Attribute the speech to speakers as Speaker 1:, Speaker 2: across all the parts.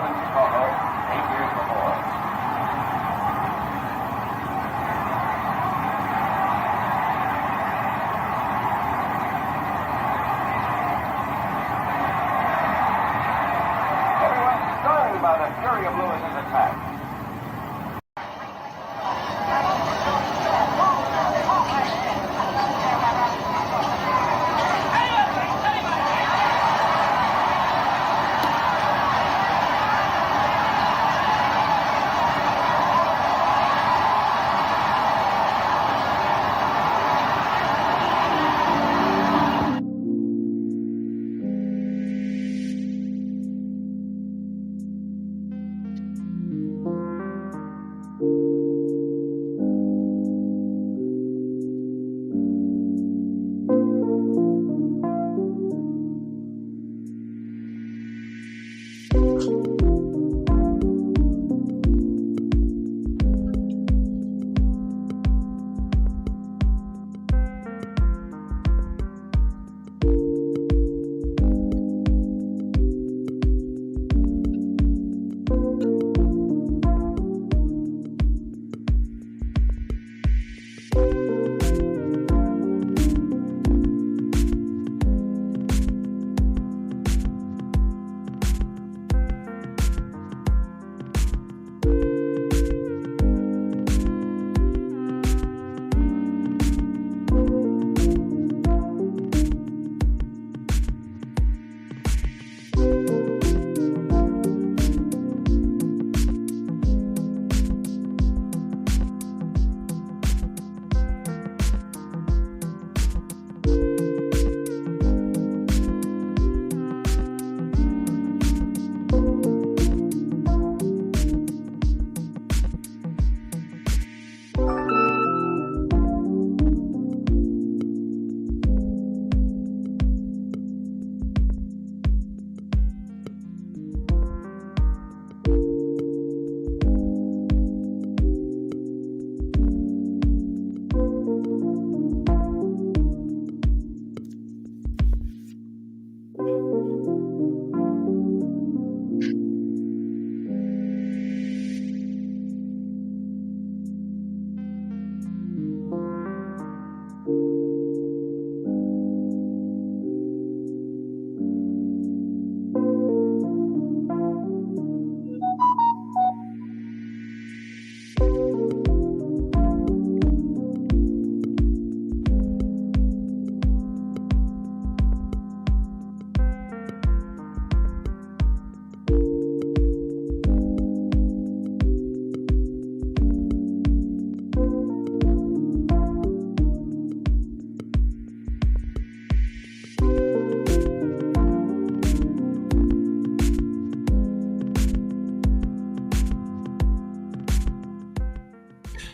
Speaker 1: in Chicago 8 years before. Everyone's stunned by the fury of Lewis's attack.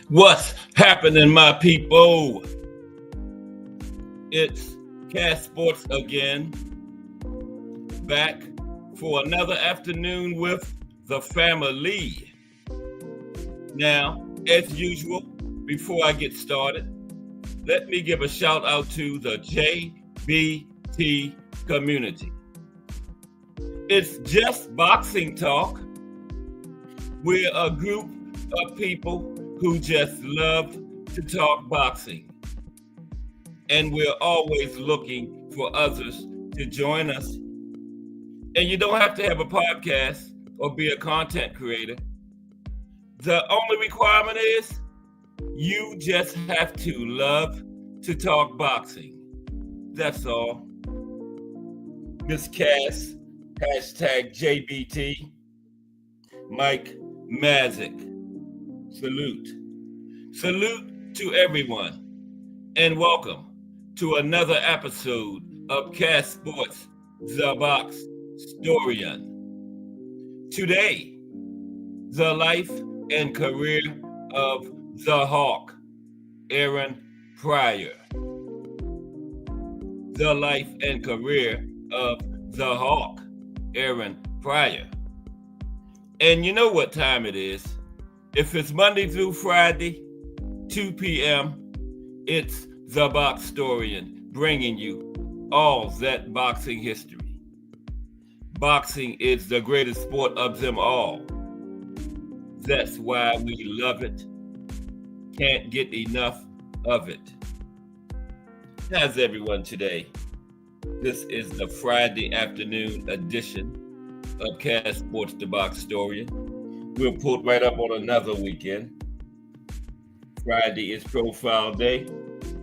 Speaker 2: What's happening, my people? It's Cast Sports again, back for another afternoon with the family. Now, as usual, before I get started, let me give a shout out to the JBT community. It's just boxing talk. We're a group of people who just love to talk boxing. And we're always looking for others to join us. And you don't have to have a podcast or be a content creator. The only requirement is you just have to love to talk boxing. That's all. Miss Cass, hashtag JBT, Mike Mazik. Salute. Salute to everyone, and welcome to another episode of Cast Sports, The Box Storian. Today, the life and career of the Hawk, Aaron Pryor. The life and career of the Hawk, Aaron Pryor. And you know what time it is. If it's Monday through Friday, 2 p.m., it's The Box Storian bringing you all that boxing history. Boxing is the greatest sport of them all. That's why we love it. Can't get enough of it. How's everyone today? This is the Friday afternoon edition of Cash Sports the Box Story. We'll pull right up on another weekend. Friday is Profile Day.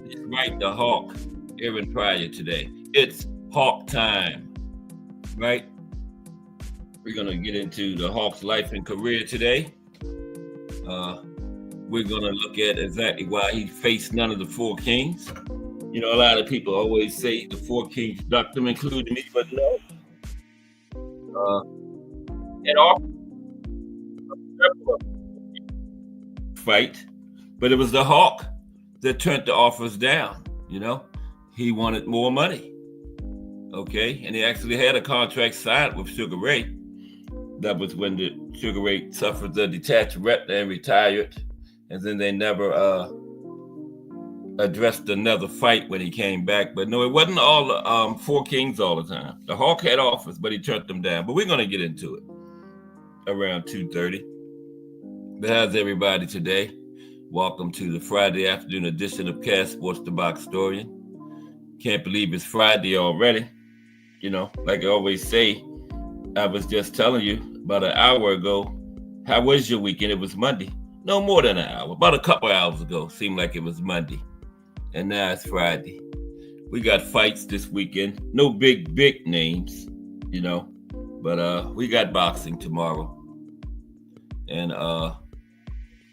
Speaker 2: It's right, the Hawk, Aaron Pryor today. It's Hawk time, right? We're going to get into the Hawk's life and career today. We're going to look at exactly why he faced none of the four kings. You know, a lot of people always say the four kings ducked him, including me, but no. It offered a fight, but it was the Hawk that turned the offers down. You know, he wanted more money. Okay, and he actually had a contract signed with Sugar Ray. That was when the Sugar Ray suffered the detached retina and retired, and then they never addressed another fight when he came back. But no, it wasn't all four kings all the time. The Hawk had offers, but he turned them down. But we're going to get into it around 2:30. But how's everybody today? Welcome to the Friday afternoon edition of Cash Sports the Box Story. Can't believe it's Friday already. You know, like I always say, I was just telling you about an hour ago, how was your weekend? It was Monday. No more than an hour. About a couple hours ago, seemed like it was Monday. And now it's Friday. We got fights this weekend. No big names, you know. But we got boxing tomorrow. And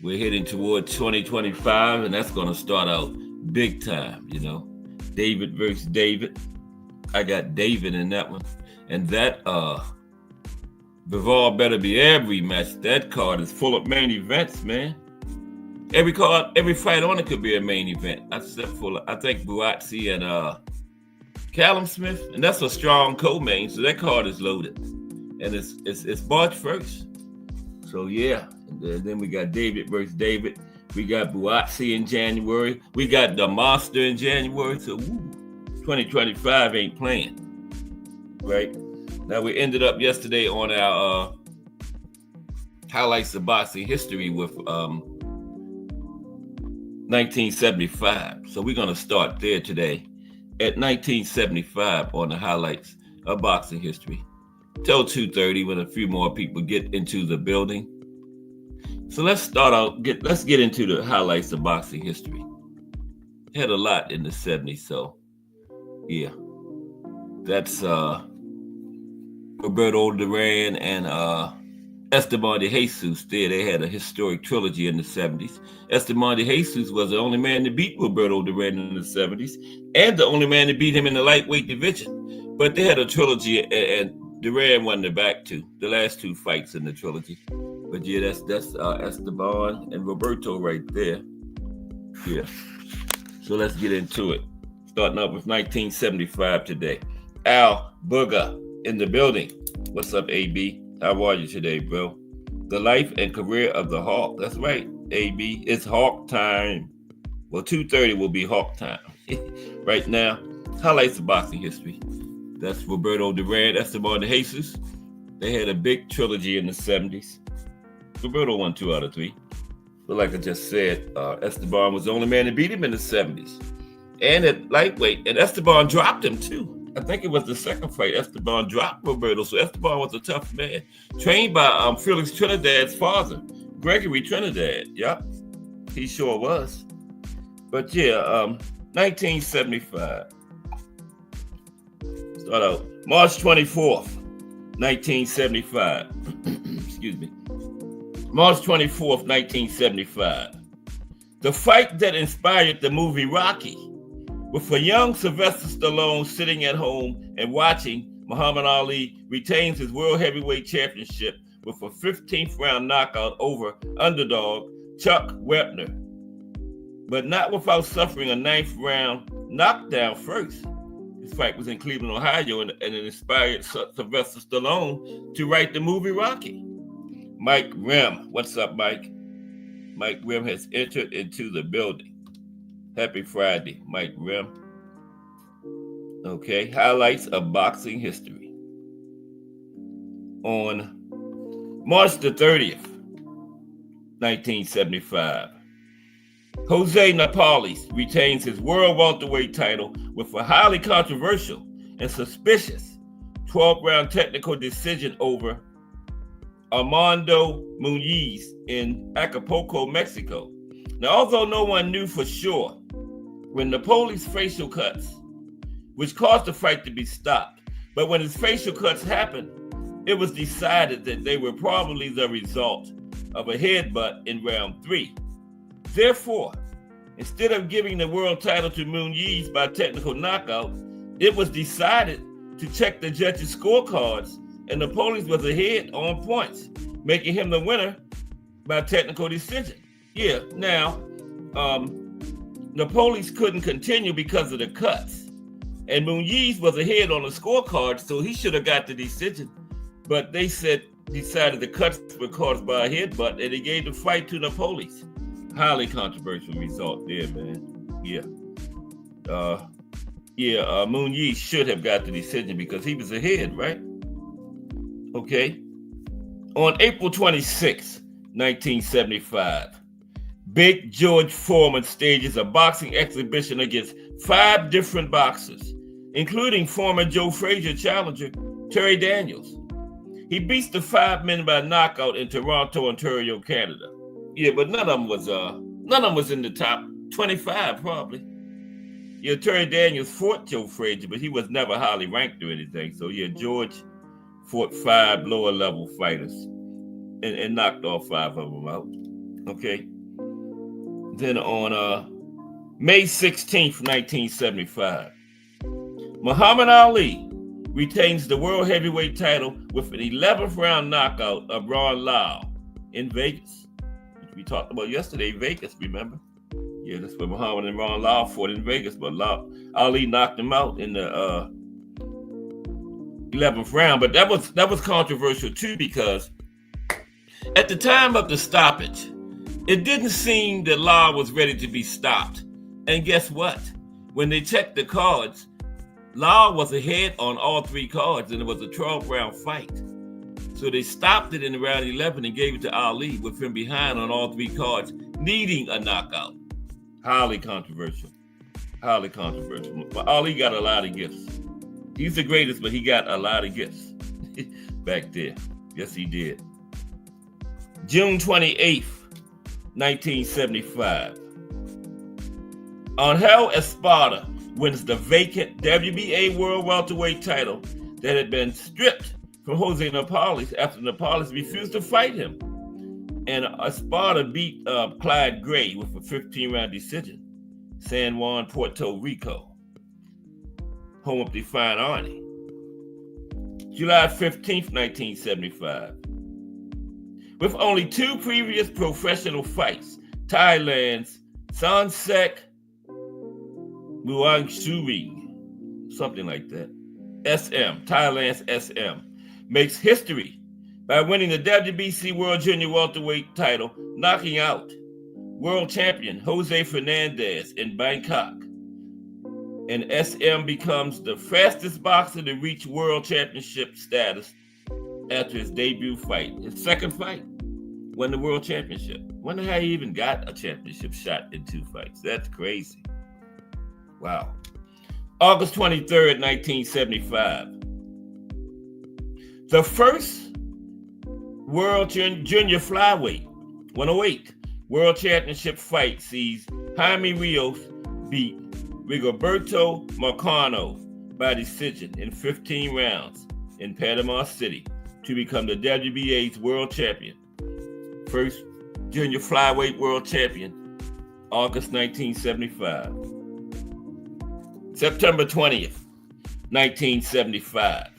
Speaker 2: we're heading toward 2025, and that's going to start out big time, you know. David versus David. I got David in that one. And that Bivol better be every match. That card is full of main events, man. Every fight on it could be a main event. Except for, I think, Buatsi and Callum Smith. And that's a strong co-main, so that card is loaded. And it's March 1st. So, yeah. And then we got David versus David. We got Buatsi in January. We got the Monster in January. So, 2025 ain't playing. Right? Now, we ended up yesterday on our highlights of boxing history with 1975. So we're going to start there today at 1975 on the highlights of boxing history. Till 2:30 when a few more people get into the building. So let's start out, let's get into the highlights of boxing history. Had a lot in the 70s, so yeah. That's Roberto Duran and Esteban de Jesus there. They had a historic trilogy in the 70s. Esteban de Jesus was the only man to beat Roberto Duran in the 70s and the only man to beat him in the lightweight division. But they had a trilogy, and Duran won the back two, the last two fights in the trilogy. But yeah, that's Esteban and Roberto right there. Yeah. So let's get into it. Starting up with 1975 today. Al Booger in the building. What's up, AB? How are you today, bro? The life and career of the Hawk. That's right, AB. It's Hawk time. Well, 2:30 will be Hawk time. Right now, highlights of boxing history. That's Roberto Duran, Esteban de Jesus. They had a big trilogy in the 70s. Roberto won 2 out of 3. But like I just said, Esteban was the only man to beat him in the 70s. And at lightweight, and Esteban dropped him too. I think it was the second fight. Esteban dropped Roberto, so Esteban was a tough man. Trained by Felix Trinidad's father, Gregory Trinidad. Yep, he sure was. But yeah, 1975. Start out March 24th, 1975. Excuse me. March 24th, 1975. The fight that inspired the movie Rocky, with a young Sylvester Stallone sitting at home and watching, Muhammad Ali retains his World Heavyweight Championship with a 15th round knockout over underdog Chuck Wepner, but not without suffering a 9th round knockdown first. This fight was in Cleveland, Ohio, and it inspired Sylvester Stallone to write the movie Rocky. Mike Rim, what's up, Mike? Mike Rim has entered into the building. Happy Friday, Mike Rim. Okay, highlights of boxing history. On March the 30th, 1975, Jose Napoles retains his world welterweight title with a highly controversial and suspicious 12-round technical decision over Armando Muniz in Acapulco, Mexico. Now, although no one knew for sure when Napoles' facial cuts, which caused the fight to be stopped, but when his facial cuts happened, it was decided that they were probably the result of a headbutt in round 3. Therefore, instead of giving the world title to Muniz by technical knockout, it was decided to check the judges' scorecards, and Napoles was ahead on points, making him the winner by technical decision. Now, Napoles couldn't continue because of the cuts, and Muniz was ahead on the scorecard, so he should have got the decision. But they decided the cuts were caused by a headbutt, and they gave the fight to Napoles. Highly controversial result there, man. Muniz should have got the decision because he was ahead, right? Okay. On April 26, 1975, Big George Foreman stages a boxing exhibition against 5 different boxers, including former Joe Frazier challenger Terry Daniels. He beats the 5 men by knockout in Toronto, Ontario, Canada. But none of them was in the top 25 probably. Terry Daniels fought Joe Frazier, but he was never highly ranked or anything. So George fought 5 lower level fighters and knocked all 5 of them out. Okay. Then on May 16th, 1975, Muhammad Ali retains the world heavyweight title with an 11th round knockout of Ron Lau in Vegas, which we talked about yesterday. Vegas, remember? That's where Muhammad and Ron Lau fought in Vegas, but Ali knocked him out in the 11th round. But that was controversial too, because at the time of the stoppage, it didn't seem that Lau was ready to be stopped. And guess what? When they checked the cards, Lau was ahead on all 3 cards, and it was a 12-round fight. So they stopped it in round 11 and gave it to Ali with him behind on all 3 cards, needing a knockout. Highly controversial. But Ali got a lot of gifts. He's the greatest, but he got a lot of gifts back there. Yes, he did. June 28th, 1975. Angel Espada wins the vacant WBA World Welterweight title that had been stripped from Jose Napoles after Napoles refused to fight him. And Espada beat Clyde Gray with a 15-round decision. San Juan, Puerto Rico, home of the fine Arnie. July 15th, 1975. With only 2 previous professional fights, Thailand's Sansek Muangsuri, something like that, Thailand's SM, makes history by winning the WBC World Junior Welterweight title, knocking out world champion Jose Fernandez in Bangkok. And SM becomes the fastest boxer to reach world championship status after his debut fight. His second fight, won the world championship. Wonder how he even got a championship shot in 2 fights. That's crazy. Wow. August 23rd, 1975. The first World Junior Flyweight 108 World Championship fight sees Jaime Rios beat Rigoberto Marcano by decision in 15 rounds in Panama City to become the WBA's world champion. First Junior Flyweight World Champion, August 1975. September 20th, 1975.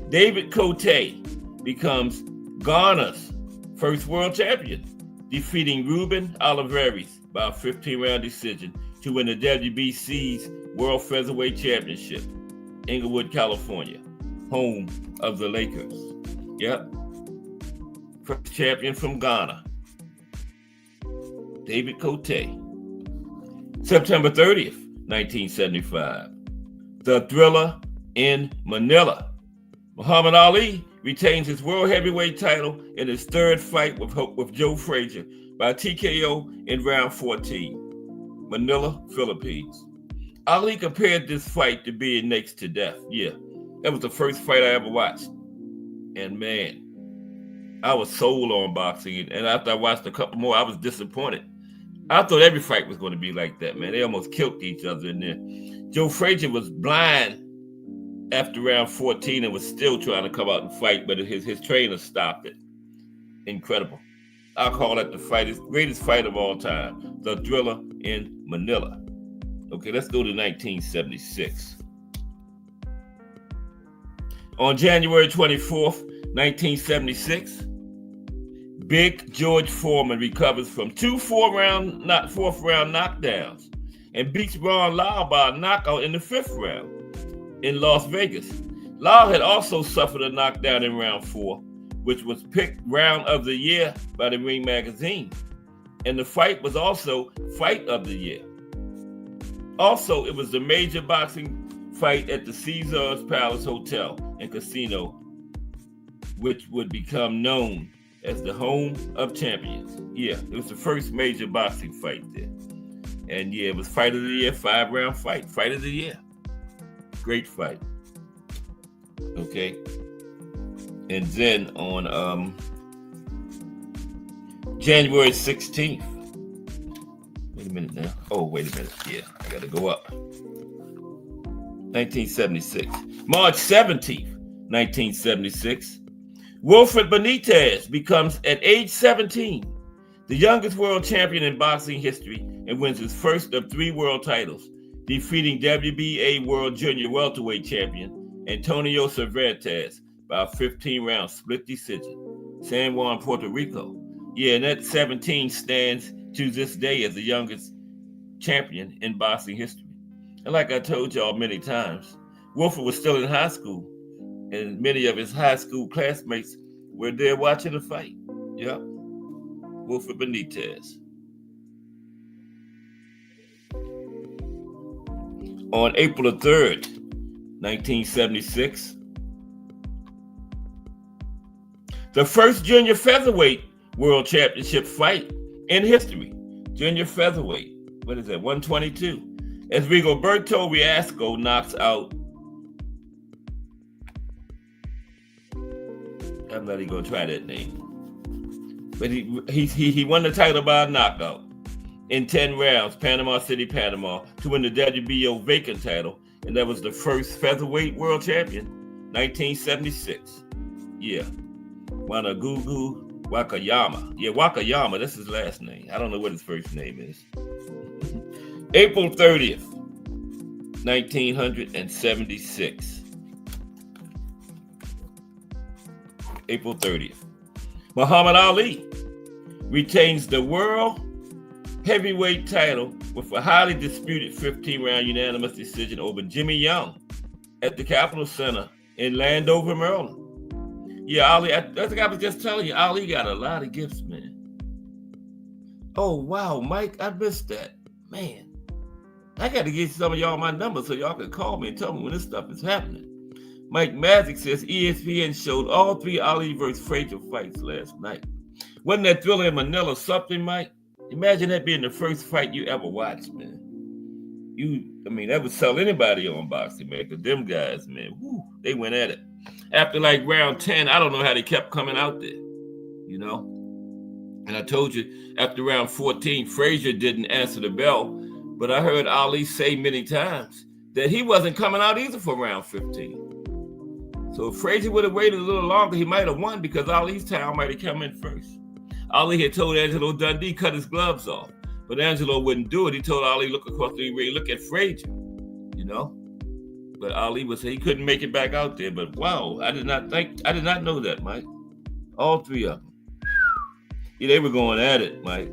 Speaker 2: David Cote becomes Ghana's first world champion, defeating Ruben Olivares by a 15-round decision to win the WBC's World Featherweight Championship, Inglewood, California, home of the Lakers. Yep. First champion from Ghana, David Cote. September 30th, 1975. The Thriller in Manila. Muhammad Ali retains his world heavyweight title in his third fight with Joe Frazier by TKO in round 14, Manila, Philippines. Ali compared this fight to being next to death. Yeah, that was the first fight I ever watched. And man, I was sold on boxing. And after I watched a couple more, I was disappointed. I thought every fight was going to be like that, man. They almost killed each other in there. Joe Frazier was blind after round 14 and was still trying to come out and fight, but his trainer stopped it. Incredible. I call that the greatest fight of all time, the Thriller in Manila. Okay, let's go to 1976. On January 24th, 1976, Big George Foreman recovers from two fourth round knockdowns and beats Ron Lyle by a knockout in the fifth round in Las Vegas. Lyle had also suffered a knockdown in round 4, which was picked round of the year by the Ring magazine. And the fight was also fight of the year. Also, it was the major boxing fight at the Caesars Palace Hotel and Casino, which would become known as the Home of Champions. Yeah, it was the first major boxing fight there. And yeah, it was fight of the year, 5-round fight. Fight of the year. Great fight. Okay. And then on January 16th. Wait a minute now. Oh, wait a minute. Yeah, I got to go up. 1976. March 17th, 1976. Wilfred Benitez becomes, at age 17, the youngest world champion in boxing history and wins his first of 3 world titles, defeating WBA World Junior Welterweight Champion Antonio Cervantes by a 15-round split decision. San Juan, Puerto Rico. Yeah, and that 17 stands to this day as the youngest champion in boxing history. And like I told y'all many times, Wilfred was still in high school, and many of his high school classmates were there watching the fight. Yep. Wilfred Benitez. On April the 3rd, 1976, the first junior featherweight world championship fight in history. Junior featherweight. What is that? 122. As Rigoberto Riasco knocks out. I'm not even going to try that name. But he won the title by a knockout in 10 rounds, Panama City, Panama, to win the WBO vacant title. And that was the first featherweight world champion, 1976. Yeah. Wanagugu Wakayama. Yeah, Wakayama, that's his last name. I don't know what his first name is. April 30th, 1976. April 30th. Muhammad Ali retains the world heavyweight title with a highly disputed 15-round unanimous decision over Jimmy Young at the Capitol Center in Landover, Maryland. Yeah, Ali, that's like I was just telling you, Ali got a lot of gifts, man. Oh, wow, Mike, I missed that. Man, I got to get some of y'all my number so y'all can call me and tell me when this stuff is happening. Mike Magic says ESPN showed all 3 Ali versus Frazier fights last night. Wasn't that Thriller in Manila something, Mike? Imagine that being the first fight you ever watched, man. That would sell anybody on boxing, man, because them guys, man, whoo, they went at it. After like round 10, I don't know how they kept coming out there, you know? And I told you, after round 14, Frazier didn't answer the bell, but I heard Ali say many times that he wasn't coming out either for round 15. So if Frazier would have waited a little longer, he might have won because Ali's time might have come in first. Ali had told Angelo Dundee cut his gloves off, but Angelo wouldn't do it. He told Ali, look across the ring, look at Frazier, you know? But Ali would say he couldn't make it back out there. But wow, I did not know that, Mike. All 3 of them. Yeah, they were going at it, Mike.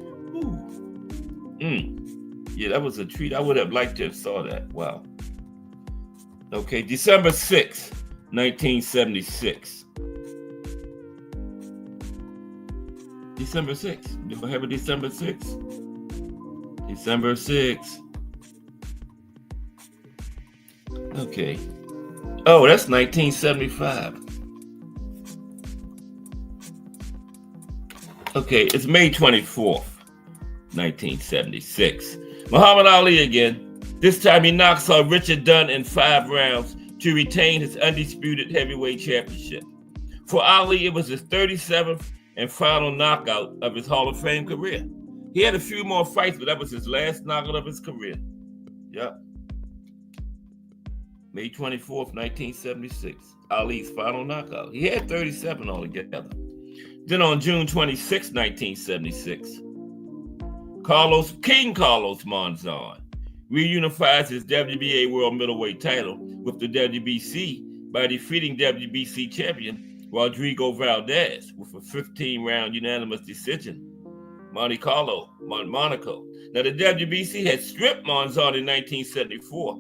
Speaker 2: Yeah, that was a treat. I would have liked to have saw that. Wow. Okay, December 6th, 1976. December 6th. Do I have a December 6th? December 6th. Okay. Oh, that's 1975. Okay, it's May 24th, 1976. Muhammad Ali again. This time he knocks out Richard Dunn in 5 rounds to retain his undisputed heavyweight championship. For Ali, it was his 37th and final knockout of his Hall of Fame career. He had a few more fights, but that was his last knockout of his career. Yep. May 24th, 1976. Ali's final knockout. He had 37 altogether. Then on June 26, 1976, King Carlos Monzon reunifies his WBA World Middleweight title with the WBC by defeating WBC champion Rodrigo Valdez with a 15-round unanimous decision. Monaco. Now, the WBC had stripped Monzon in 1974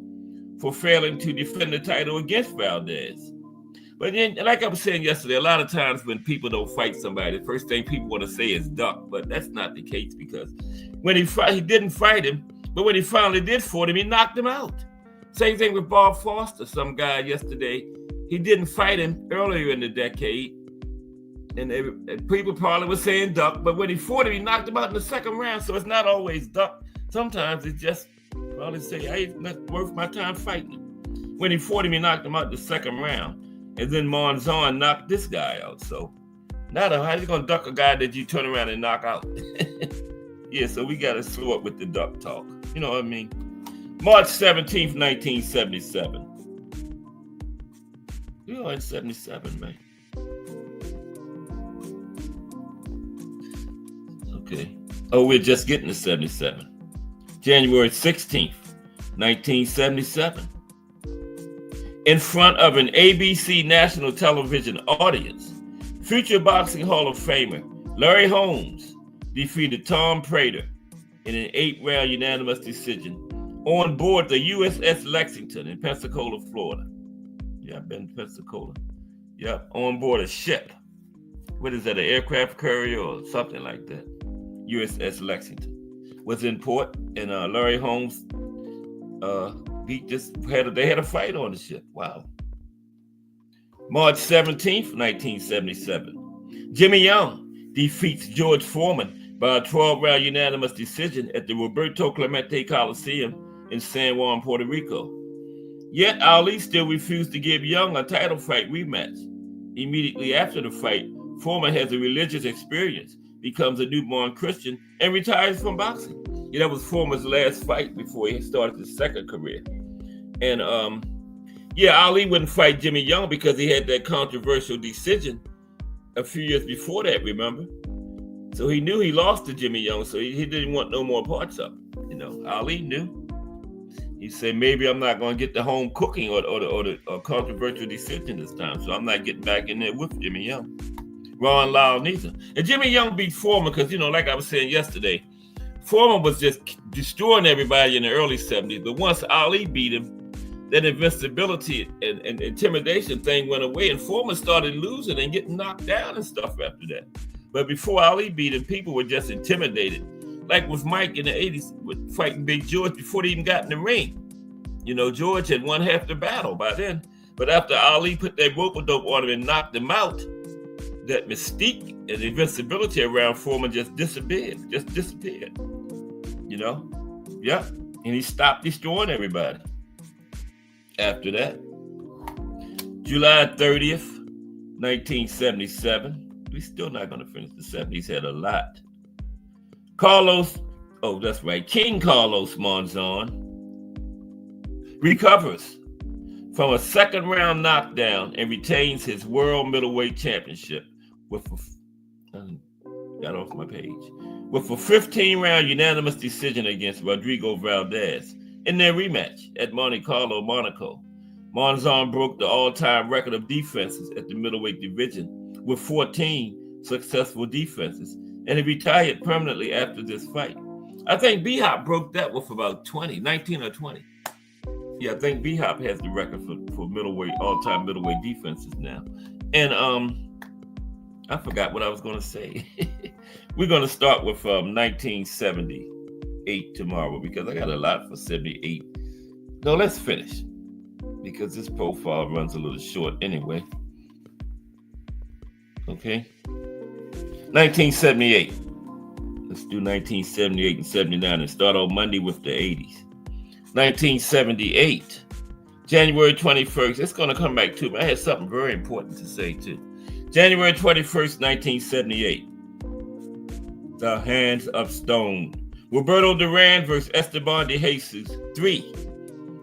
Speaker 2: for failing to defend the title against Valdez. But then, like I was saying yesterday, a lot of times when people don't fight somebody, the first thing people want to say is duck, but that's not the case because when he didn't fight him, but when he finally did fight him, he knocked him out. Same thing with Bob Foster, some guy yesterday. He didn't fight him earlier in the decade, and people probably were saying duck, but when he fought him, he knocked him out in the second round, so it's not always duck. Sometimes it's just probably say, hey, it's not worth my time fighting him. When he fought him, he knocked him out in the second round. And then Monzon knocked this guy out. So, now how you going to duck a guy that you turn around and knock out? Yeah, so we got to slow up with the duck talk. You know what I mean? March 17th, 1977. We are in 77, man. Okay. Oh, we're just getting to 77. January 16th, 1977. In front of an ABC national television audience, future boxing Hall of Famer Larry Holmes defeated Tom Pryor in an 8-round unanimous decision on board the USS Lexington in Pensacola, Florida. Yeah, I've been to Pensacola. Yeah, on board a ship. What is that, an aircraft carrier or something like that? USS Lexington was in port, and Larry Holmes they had a fight on the ship. Wow. March 17th, 1977. Jimmy Young defeats George Foreman by a 12-round unanimous decision at the Roberto Clemente Coliseum in San Juan, Puerto Rico. Yet Ali still refused to give Young a title fight rematch. Immediately after the fight, Foreman has a religious experience, becomes a newborn Christian, and retires from boxing. Yeah, that was Foreman's last fight before he started his second career. And Ali wouldn't fight Jimmy Young because he had that controversial decision a few years before that, remember? So he knew he lost to Jimmy Young, so he didn't want no more parts of it. You know, Ali knew. He said, maybe I'm not going to get the home cooking or the controversial decision this time, so I'm not getting back in there with Jimmy Young. Ron Lyle neither. And Jimmy Young beat Foreman because, like I was saying yesterday, Foreman was just destroying everybody in the early 70s, but once Ali beat him, that invincibility and intimidation thing went away, and Foreman started losing and getting knocked down and stuff after that. But before Ali beat him, people were just intimidated. Like with Mike in the 80s, with fighting Big George before they even got in the ring. George had won half the battle by then. But after Ali put that rope-a-dope on him and knocked him out, that mystique and invincibility around Foreman just disappeared. Yeah. And he stopped destroying everybody. After that, July 30th, 1977. We're still not going to finish the 70s. Had a lot. King Carlos Monzon recovers from a second-round knockdown and retains his world middleweight championship with a 15-round unanimous decision against Rodrigo Valdez. In their rematch at Monte Carlo, Monaco, Monzon broke the all-time record of defenses at the middleweight division with 14 successful defenses, and he retired permanently after this fight. I think B-Hop broke that with about 19 or 20. Yeah, I think B-Hop has the record for all-time middleweight defenses now. And I forgot what I was going to say. We're going to start with 1978 tomorrow because I got a lot for 78. No, let's finish because this profile runs a little short anyway. Okay. 1978. Let's do 1978 and 79 and start on Monday with the 80s. 1978, January 21st. It's going to come back to me. I had something very important to say too. January 21st, 1978. The Hands of Stone. Roberto Duran versus Esteban de Jesus 3.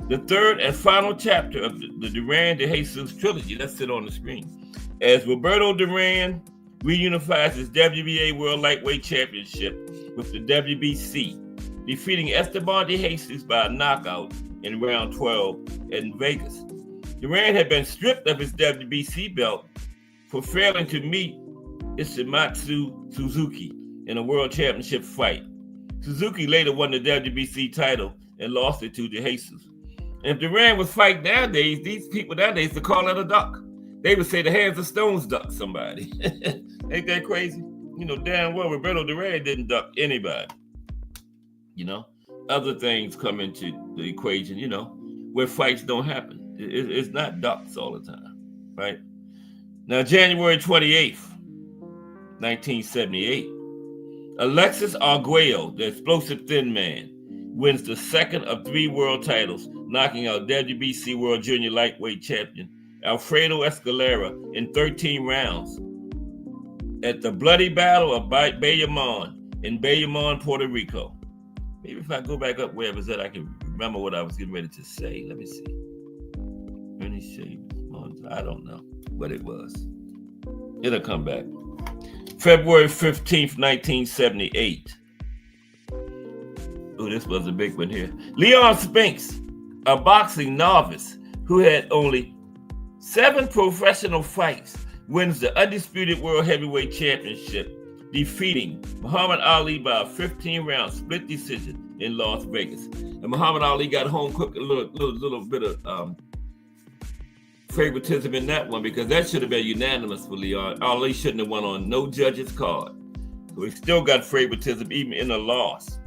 Speaker 2: The third and final chapter of the Duran de Jesus trilogy. That's it on the screen. As Roberto Duran reunifies his WBA World Lightweight Championship with the WBC, defeating Esteban de Jesus by a knockout in round 12 in Vegas. Duran had been stripped of his WBC belt for failing to meet Ishimatsu Suzuki in a World Championship fight. Suzuki later won the WBC title and lost it to de Jesus. And if Duran was fighting nowadays, these people nowadays would call it a duck. They would say the Hands of Stones duck somebody. Ain't that crazy? You know, damn well Roberto Duran didn't duck anybody. You know, other things come into the equation, you know, where fights don't happen. It's not ducks all the time, right? Now, January 28th, 1978, Alexis Arguello, the explosive thin man, wins the second of 3 world titles, knocking out WBC World Junior Lightweight Champion Alfredo Escalera in 13 rounds at the Bloody Battle of Bayamon in Bayamon, Puerto Rico. Maybe if I go back up where it was at, I can remember what I was getting ready to say. Let me see. I don't know what it was. It'll come back. February 15th, 1978. Oh, this was a big one here. Leon Spinks, a boxing novice who had only 7 professional fights, wins the undisputed World Heavyweight Championship, defeating Muhammad Ali by a 15-round split decision in Las Vegas. And Muhammad Ali got home quick, a little bit of favoritism in that one, because that should have been unanimous for Leon. Ali shouldn't have won on no judge's card. So he still got favoritism even in a loss.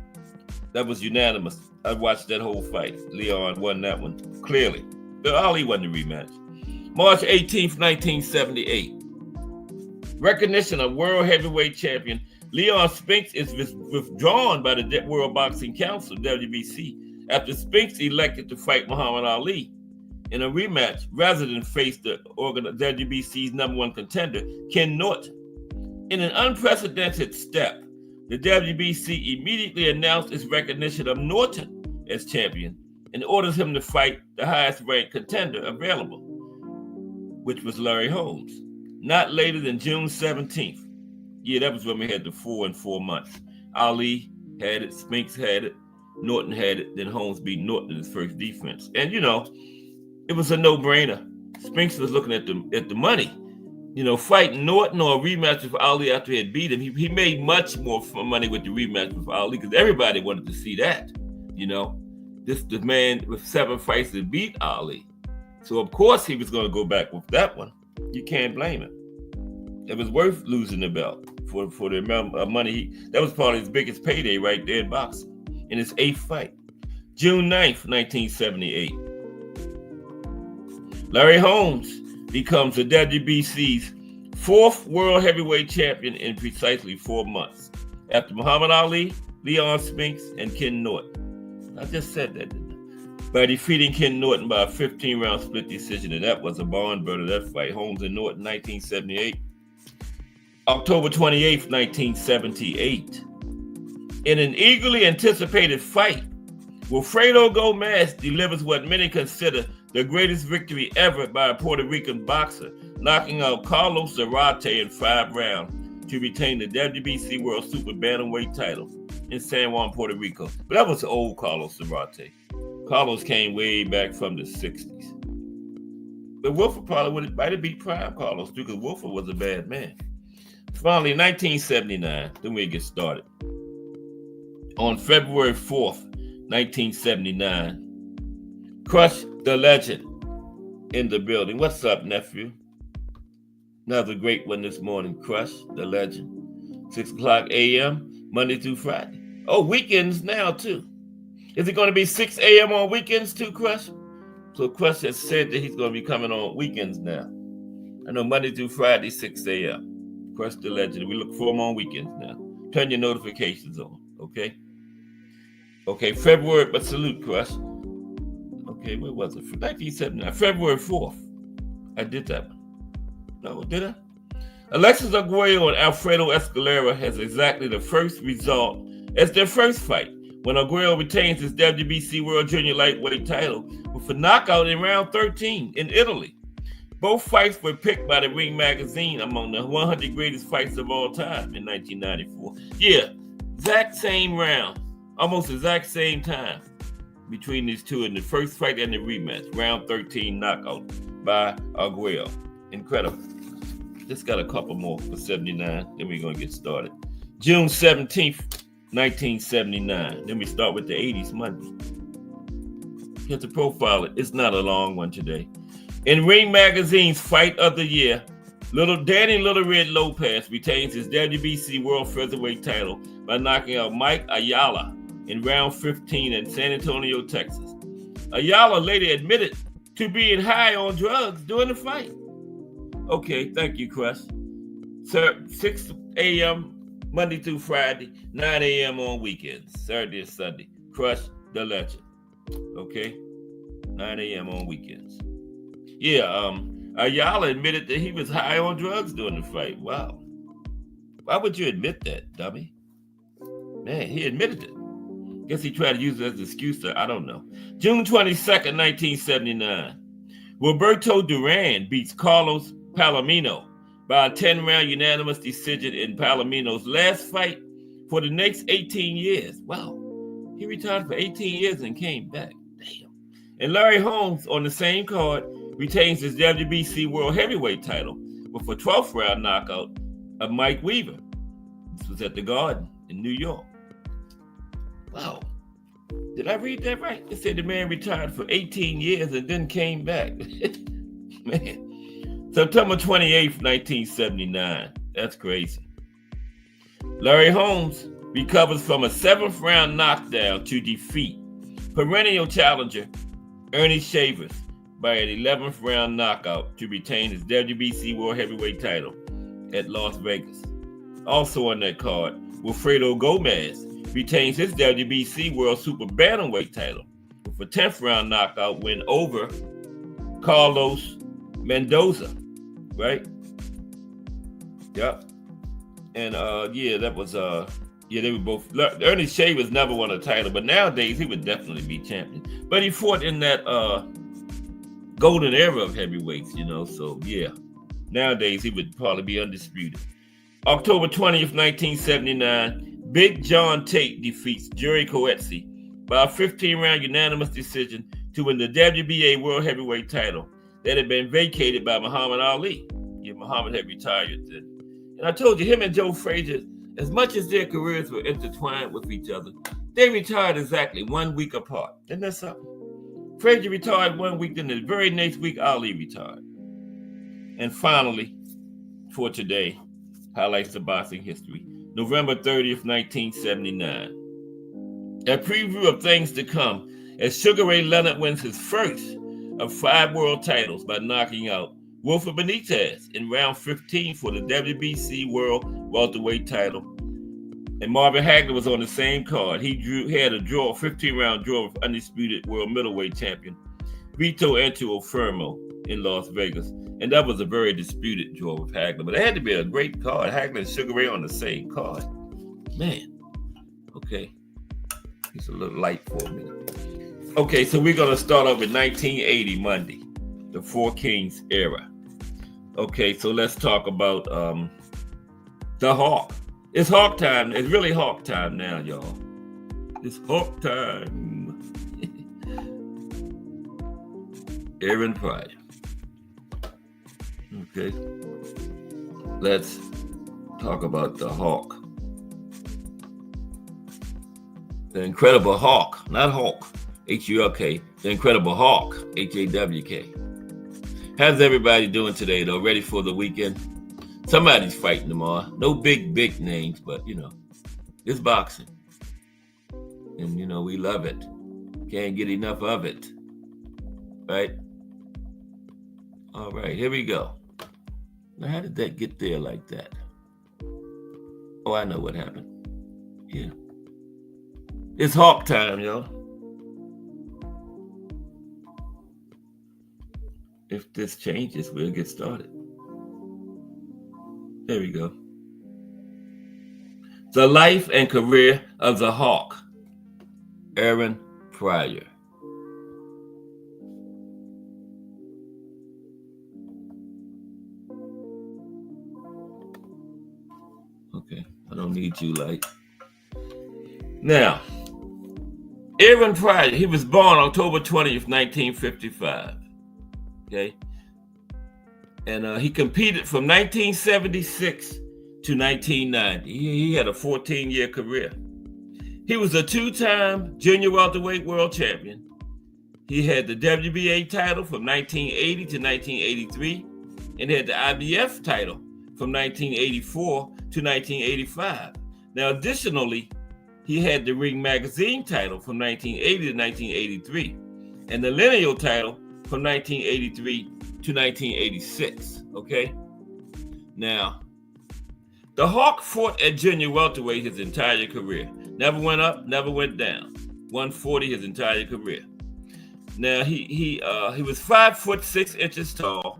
Speaker 2: That was unanimous. I watched that whole fight. Leon won that one clearly. But Ali won the rematch. March 18th, 1978. Recognition of World Heavyweight Champion Leon Spinks is withdrawn by the World Boxing Council, WBC, after Spinks elected to fight Muhammad Ali in a rematch rather than face the WBC's #1 contender, Ken Norton. In an unprecedented step, the WBC immediately announced its recognition of Norton as champion and orders him to fight the highest ranked contender available, which was Larry Holmes, not later than June 17th. Yeah, that was when we had the 4 and 4 months. Ali had it, Spinks had it, Norton had it, then Holmes beat Norton in his first defense. And, you know, it was a no-brainer. Spinks was looking at the money. You know, fighting Norton or a rematch with Ali after he had beat him, he made much more money with the rematch with Ali because everybody wanted to see that. You know, the man with 7 fights that beat Ali. So, of course, he was going to go back with that one. You can't blame him. It was worth losing the belt for the amount of money. That was probably his biggest payday right there in boxing in his 8th fight. June 9th, 1978. Larry Holmes becomes the WBC's 4th World Heavyweight Champion in precisely 4 months, after Muhammad Ali, Leon Spinks, and Ken Norton. I just said that, didn't I? By defeating Ken Norton by a 15-round split decision, and that was a barn burner, that fight. Holmes and Norton, 1978. October 28th, 1978. In an eagerly anticipated fight, Wilfredo Gomez delivers what many consider the greatest victory ever by a Puerto Rican boxer, knocking out Carlos Zarate in 5 rounds to retain the WBC World Super Bantamweight title in San Juan, Puerto Rico. But that was old Carlos Zarate. Carlos came way back from the 60s. But Wolfer probably might have beat Prime Carlos too, because Wolfer was a bad man. Finally, 1979, then we get started. On February 4th, 1979, Crush the Legend in the building. What's up, nephew? Another great one this morning. Crush the Legend. 6 o'clock a.m., Monday through Friday. Oh, weekends now, too. Is it going to be 6 a.m. on weekends, too, Crush? So Crush has said that he's going to be coming on weekends now. I know Monday through Friday, 6 a.m. Crush the Legend. We look for them on weekends now. Turn your notifications on, okay? Okay, February, but salute, Crush. Okay, where was it? 1979, February 4th. I did that one. No, did I? Alexis Arguello and Alfredo Escalera has exactly the first result as their first fight, when Arguello retains his WBC World Junior Lightweight title with a knockout in round 13 in Italy. Both fights were picked by the Ring magazine among the 100 greatest fights of all time in 1994. Yeah, exact same round, almost exact same time between these two in the first fight and the rematch. Round 13 knockout by Arguello. Incredible. Just got a couple more for 79, then we're going to get started. June 17th, 1979. Then we start with the 80s Monday. Here's a profile. It's not a long one today. In Ring Magazine's Fight of the Year, Danny Little Red Lopez retains his WBC World Featherweight title by knocking out Mike Ayala in round 15 in San Antonio, Texas. Ayala later admitted to being high on drugs during the fight. Okay, thank you, Crush. Sir, 6 a.m. Monday through Friday, 9 a.m. on weekends, Saturday and Sunday. Crush the Legend. Okay, 9 a.m. on weekends. Yeah, Ayala admitted that he was high on drugs during the fight. Wow. Why would you admit that, dummy? Man, he admitted it. Guess he tried to use it as an excuse. I don't know. June 22nd, 1979. Roberto Duran beats Carlos Palomino by a 10-round unanimous decision in Palomino's last fight for the next 18 years. Wow. He retired for 18 years and came back. Damn. And Larry Holmes, on the same card, retains his WBC World Heavyweight title with a 12th round knockout of Mike Weaver. This was at the Garden in New York. Wow. Did I read that right? It said the man retired for 18 years and then came back. Man. September 28th, 1979. That's crazy. Larry Holmes recovers from a 7th round knockdown to defeat perennial challenger Ernie Shavers by an 11th round knockout to retain his WBC World Heavyweight title at Las Vegas. Also on that card, Wilfredo Gomez retains his WBC World Super Bantamweight title with a 10th round knockout win over Carlos Mendoza, right? Yep. And that was they were both. Ernie Shavers never won a title, but nowadays he would definitely be champion. But he fought in that golden era of heavyweights, so yeah. Nowadays he would probably be undisputed. October 20th, 1979, Big John Tate defeats Jerry Coetzee by a 15-round unanimous decision to win the WBA World Heavyweight title that had been vacated by Muhammad Ali. Yeah, Muhammad had retired then. And I told you, him and Joe Frazier, as much as their careers were intertwined with each other, they retired exactly 1 week apart. Isn't that something? Frazier retired 1 week, then the very next week, Ali retired. And finally, for today, highlights of boxing history. November 30th, 1979. A preview of things to come as Sugar Ray Leonard wins his first of 5 world titles by knocking out Wilfred Benitez in round 15 for the WBC World Welterweight title. And Marvin Hagler was on the same card. He had a 15-round draw with undisputed world middleweight champion Vito Antuofermo in Las Vegas. And that was a very disputed draw with Hagler. But it had to be a great card. Hagler and Sugar Ray on the same card. Man. Okay. It's a little light for a minute. Okay, so we're going to start off with 1980 Monday, the Four Kings era. Okay, so let's talk about the Hawk. It's Hawk time. It's really Hawk time now, y'all. It's Hawk time. Aaron Pryor. Okay, let's talk about the Hawk. The Incredible Hawk, not Hulk, H-U-L-K. The Incredible Hawk, H-A-W-K. How's everybody doing today, though? Ready for the weekend? Somebody's fighting tomorrow. No big names, but, it's boxing. And, we love it. Can't get enough of it. Right? All right, here we go. Now, how did that get there like that? Oh, I know what happened. Yeah. It's Hawk time, y'all. If this changes, we'll get started. There we go. The life and career of the Hawk, Aaron Pryor. Okay, I don't need you, light. Now, Aaron Pryor, he was born October 20th, 1955. Okay. And he competed from 1976 to 1990. He had a 14-year career. He was a two-time junior welterweight world champion. He had the WBA title from 1980 to 1983 and had the IBF title from 1984 to 1985. Now, additionally, he had the Ring Magazine title from 1980 to 1983 and the Lineal title from 1983 to 1986. Okay? Now, the Hawk fought at junior welterweight his entire career. Never went up, never went down. 140 his entire career. Now, he was 5'6" tall.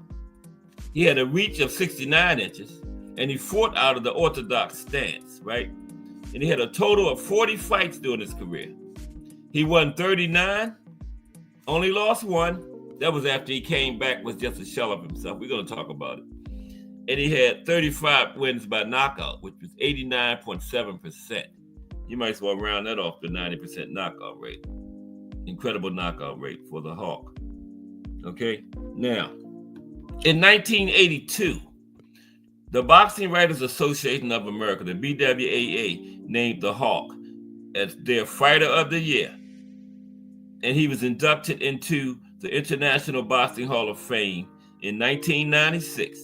Speaker 2: He had a reach of 69 inches, and he fought out of the orthodox stance, right? And he had a total of 40 fights during his career. He won 39, only lost one. That was after he came back, was just a shell of himself. We're going to talk about it. And he had 35 wins by knockout, which was 89.7%. You might as well round that off to 90% knockout rate. Incredible knockout rate for the Hawk. Okay? Now, in 1982, the Boxing Writers Association of America, the BWAA, named the Hawk as their Fighter of the Year. And he was inducted into the International Boxing Hall of Fame in 1996,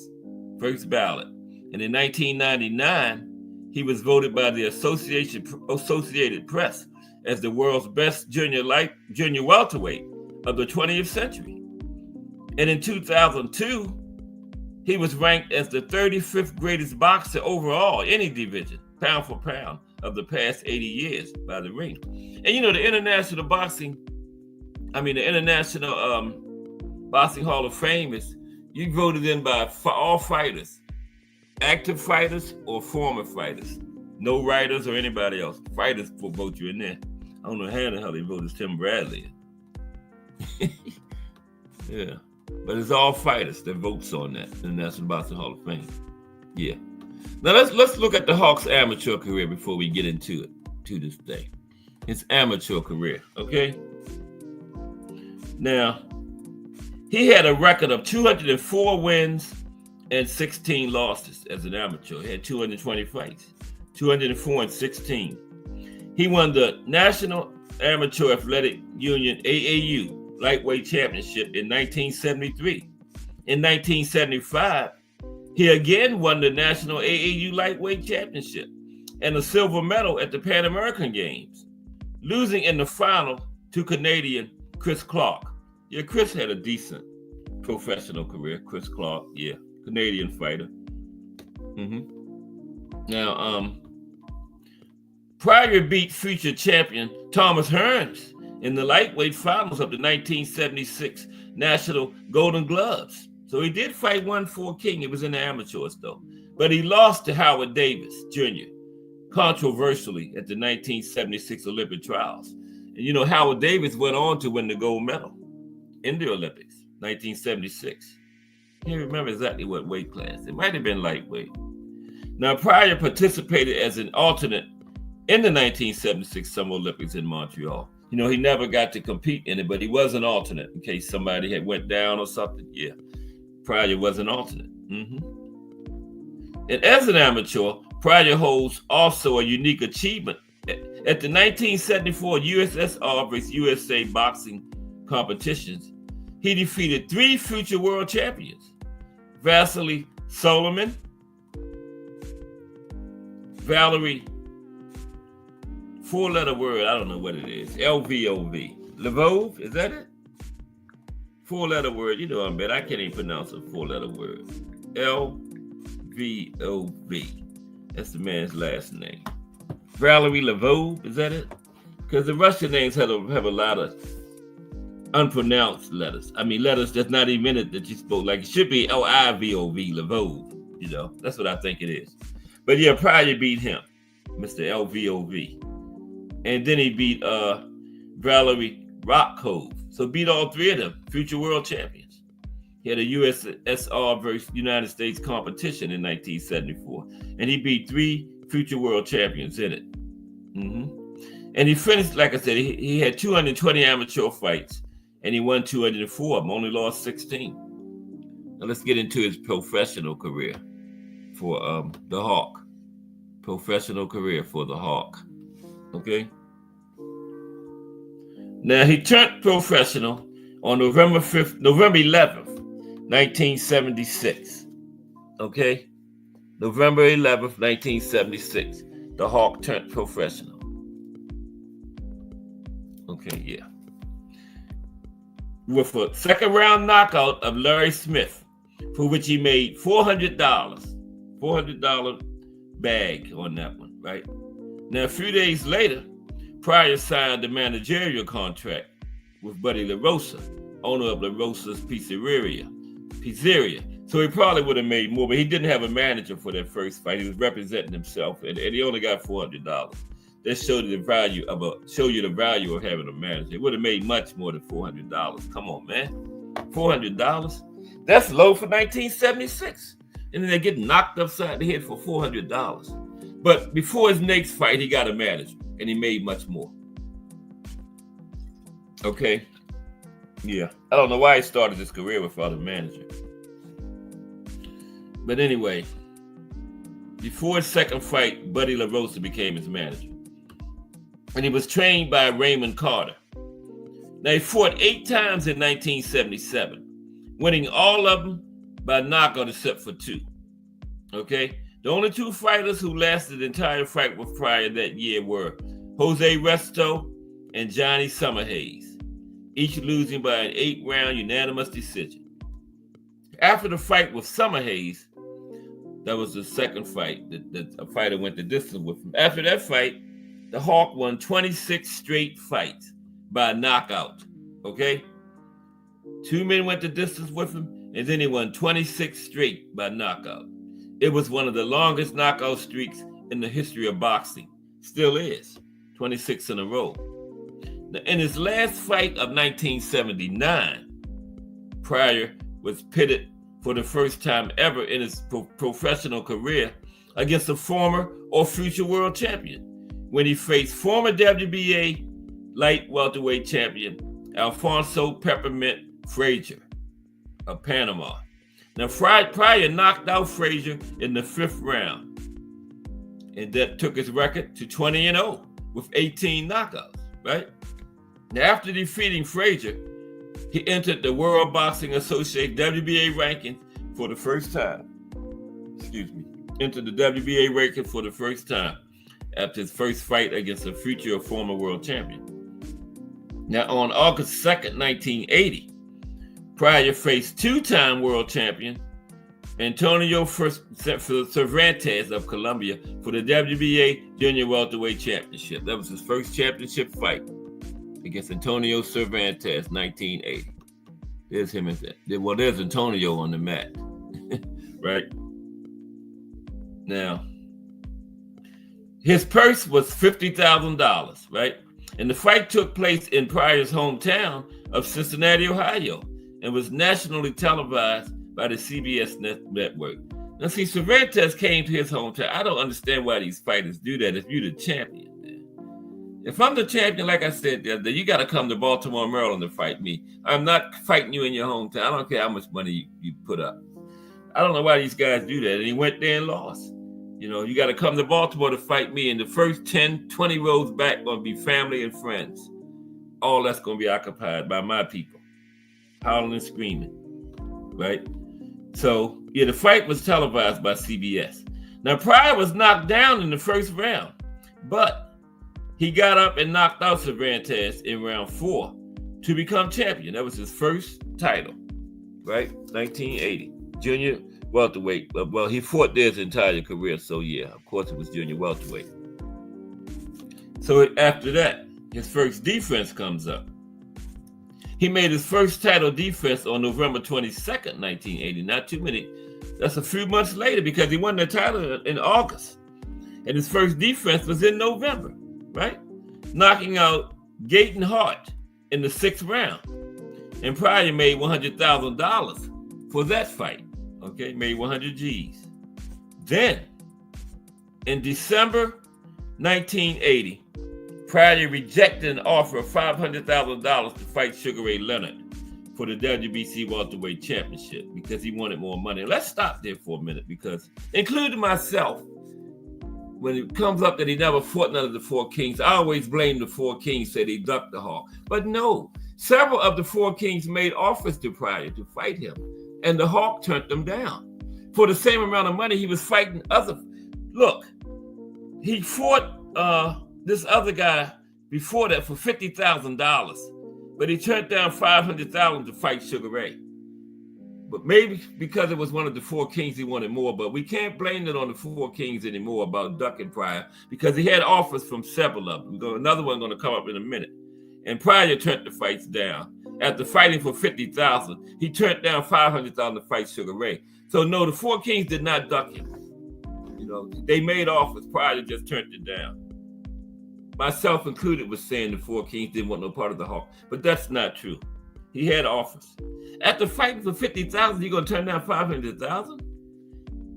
Speaker 2: first ballot. And in 1999, he was voted by the Associated Press as the world's best junior welterweight of the 20th century. And in 2002, he was ranked as the 35th greatest boxer overall, any division, pound for pound, of the past 80 years by the Ring. And you know, the International Boxing Hall of Fame is, you voted in by all fighters, active fighters or former fighters, no writers or anybody else. Fighters will vote you in there. I don't know how the hell they voted Tim Bradley. Yeah, but it's all fighters that votes on that in the National Boxing Hall of Fame. Yeah. Now let's look at the Hawk's amateur career before we get into it, to this day. His amateur career, okay? Now, he had a record of 204 wins and 16 losses as an amateur. He had 220 fights, 204 and 16. He won the National Amateur Athletic Union, AAU, lightweight championship in 1973. In 1975, he again won the National AAU lightweight championship and a silver medal at the Pan American Games, losing in the final to Canadian Chris Clark. Yeah, Chris had a decent professional career. Chris Clark, yeah, Canadian fighter. Now, Pryor beat future champion Thomas Hearns in the lightweight finals of the 1976 National Golden Gloves. So he did fight 1-4 King. It was in the amateurs, though. But he lost to Howard Davis, Jr., controversially at the 1976 Olympic trials. And you know, Howard Davis went on to win the gold medal in the Olympics, 1976. I can't remember exactly what weight class. It might have been lightweight. Now, Pryor participated as an alternate in the 1976 Summer Olympics in Montreal. You know, he never got to compete in it, but he was an alternate in case somebody had went down or something. Yeah, Pryor was an alternate. And as an amateur, Pryor holds also a unique achievement. At the 1974 USSR vs. USA boxing competitions, he defeated 3 future world champions: Vasily Soliman, Valerie, 4-letter word, I don't know what it is, LVOV. Lvov, is that it? 4-letter word, you know I'm bad. I can't even pronounce a 4-letter word. LVOV. That's the man's last name. Valery Lvov, is that it? Because the Russian names have a lot of unpronounced letters. I mean, letters that's not even in it that you spoke. Like it should be L-I-V-O-V, Lvov. You know, that's what I think it is. But yeah, Pryor beat him, Mr. L-V-O-V. And then he beat Valery Rockhove. So beat all three of them, future world champions. He had a USSR versus United States competition in 1974. And he beat 3 future world champions in it. And he finished, like I said, he had 220 amateur fights. And he won 204 of them, only lost 16. Now let's get into his professional career for the Hawk. Professional career for the Hawk. Okay? Now he turned professional on November 11th, 1976. Okay? November 11th, 1976. The Hawk turned professional. Okay, yeah. With a second round knockout of Larry Smith, for which he made $400. $400 bag on that one, right? Now, a few days later, Pryor signed a managerial contract with Buddy LaRosa, owner of LaRosa's Pizzeria. So he probably would have made more, but he didn't have a manager for that first fight. He was representing himself, and he only got $400. That showed you the value of having a manager. It would have made much more than $400. Come on, man. $400? That's low for 1976. And then they get knocked upside the head for $400. But before his next fight, he got a manager, and he made much more. Okay? Yeah. I don't know why he started his career without a manager. But anyway, before his second fight, Buddy LaRosa became his manager. And he was trained by Raymond Carter. Now, he fought 8 times in 1977, winning all of them by knockout except for 2. Okay? The only 2 fighters who lasted the entire fight with Pryor that year were Jose Resto and Johnny Summerhays, each losing by an 8-round unanimous decision. After the fight with Summerhays, that was the second fight that a fighter went the distance with him. After that fight, the Hawk won 26 straight fights by knockout. Okay? 2 men went the distance with him, and then he won 26 straight by knockout. It was one of the longest knockout streaks in the history of boxing. Still is. 26 in a row. Now, in his last fight of 1979, Pryor was pitted for the first time ever in his professional career against a former or future world champion, when he faced former WBA light welterweight champion Alfonso Peppermint Frazier of Panama. Now, Pryor knocked out Frazier in the 5th round, and that took his record to 20-0 with 18 knockouts, right? Now, after defeating Frazier, he entered the World Boxing Association WBA rankings for the first time. Entered the WBA ranking for the first time after his first fight against a future or former world champion. Now, on August 2nd, 1980, Pryor faced 2-time world champion Antonio Cervantes of Colombia for the WBA Junior Welterweight Championship. That was his first championship fight against Antonio Cervantes, 1980. There's him and that. Well, there's Antonio on the mat, right? Now, his purse was $50,000, right? And the fight took place in Pryor's hometown of Cincinnati, Ohio, and was nationally televised by the CBS network. Now, see, Cervantes came to his hometown. I don't understand why these fighters do that if you're the champion, man. If I'm the champion, like I said the other day, you got to come to Baltimore, Maryland to fight me. I'm not fighting you in your hometown. I don't care how much money you put up. I don't know why these guys do that. And he went there and lost. You know, you got to come to Baltimore to fight me. And the first 10, 20 rows back going to be family and friends. All that's going to be occupied by my people, howling and screaming, right? So, yeah, the fight was televised by CBS. Now, Pryor was knocked down in the first round, but he got up and knocked out Cervantes in round 4 to become champion. That was his first title, right? 1980. Junior welterweight. Well, he fought there his entire career, so yeah, of course it was junior welterweight. So after that, his first defense comes up. He made his first title defense on November 22nd, 1980. Not too many. That's a few months later because he won the title in August. And his first defense was in November, right? Knocking out Gaten Hart in the 6th round. And Pryor made $100,000 for that fight. Okay, made 100 G's. Then, in December 1980, Pryor rejected an offer of $500,000 to fight Sugar Ray Leonard for the WBC welterweight championship because he wanted more money. Let's stop there for a minute because, including myself, when it comes up that he never fought none of the Four Kings, I always blame the Four Kings, said he ducked the Hawk. But no, several of the Four Kings made offers to Pryor to fight him, and the Hawk turned them down. For the same amount of money, he was fighting other. Look, he fought this other guy before that for $50,000, but he turned down $500,000 to fight Sugar Ray. But maybe because it was one of the Four Kings, he wanted more. But we can't blame it on the Four Kings anymore about ducking Pryor because he had offers from several of them. Another one going to come up in a minute. And Pryor turned the fights down. After fighting for $50,000, he turned down $500,000 to fight Sugar Ray. So no, the Four Kings did not duck him. You know, they made offers. Pryor just turned it down. Myself included was saying the Four Kings didn't want no part of the Hawk, but that's not true. He had offers. After fighting for $50,000, you're gonna turn down $500,000?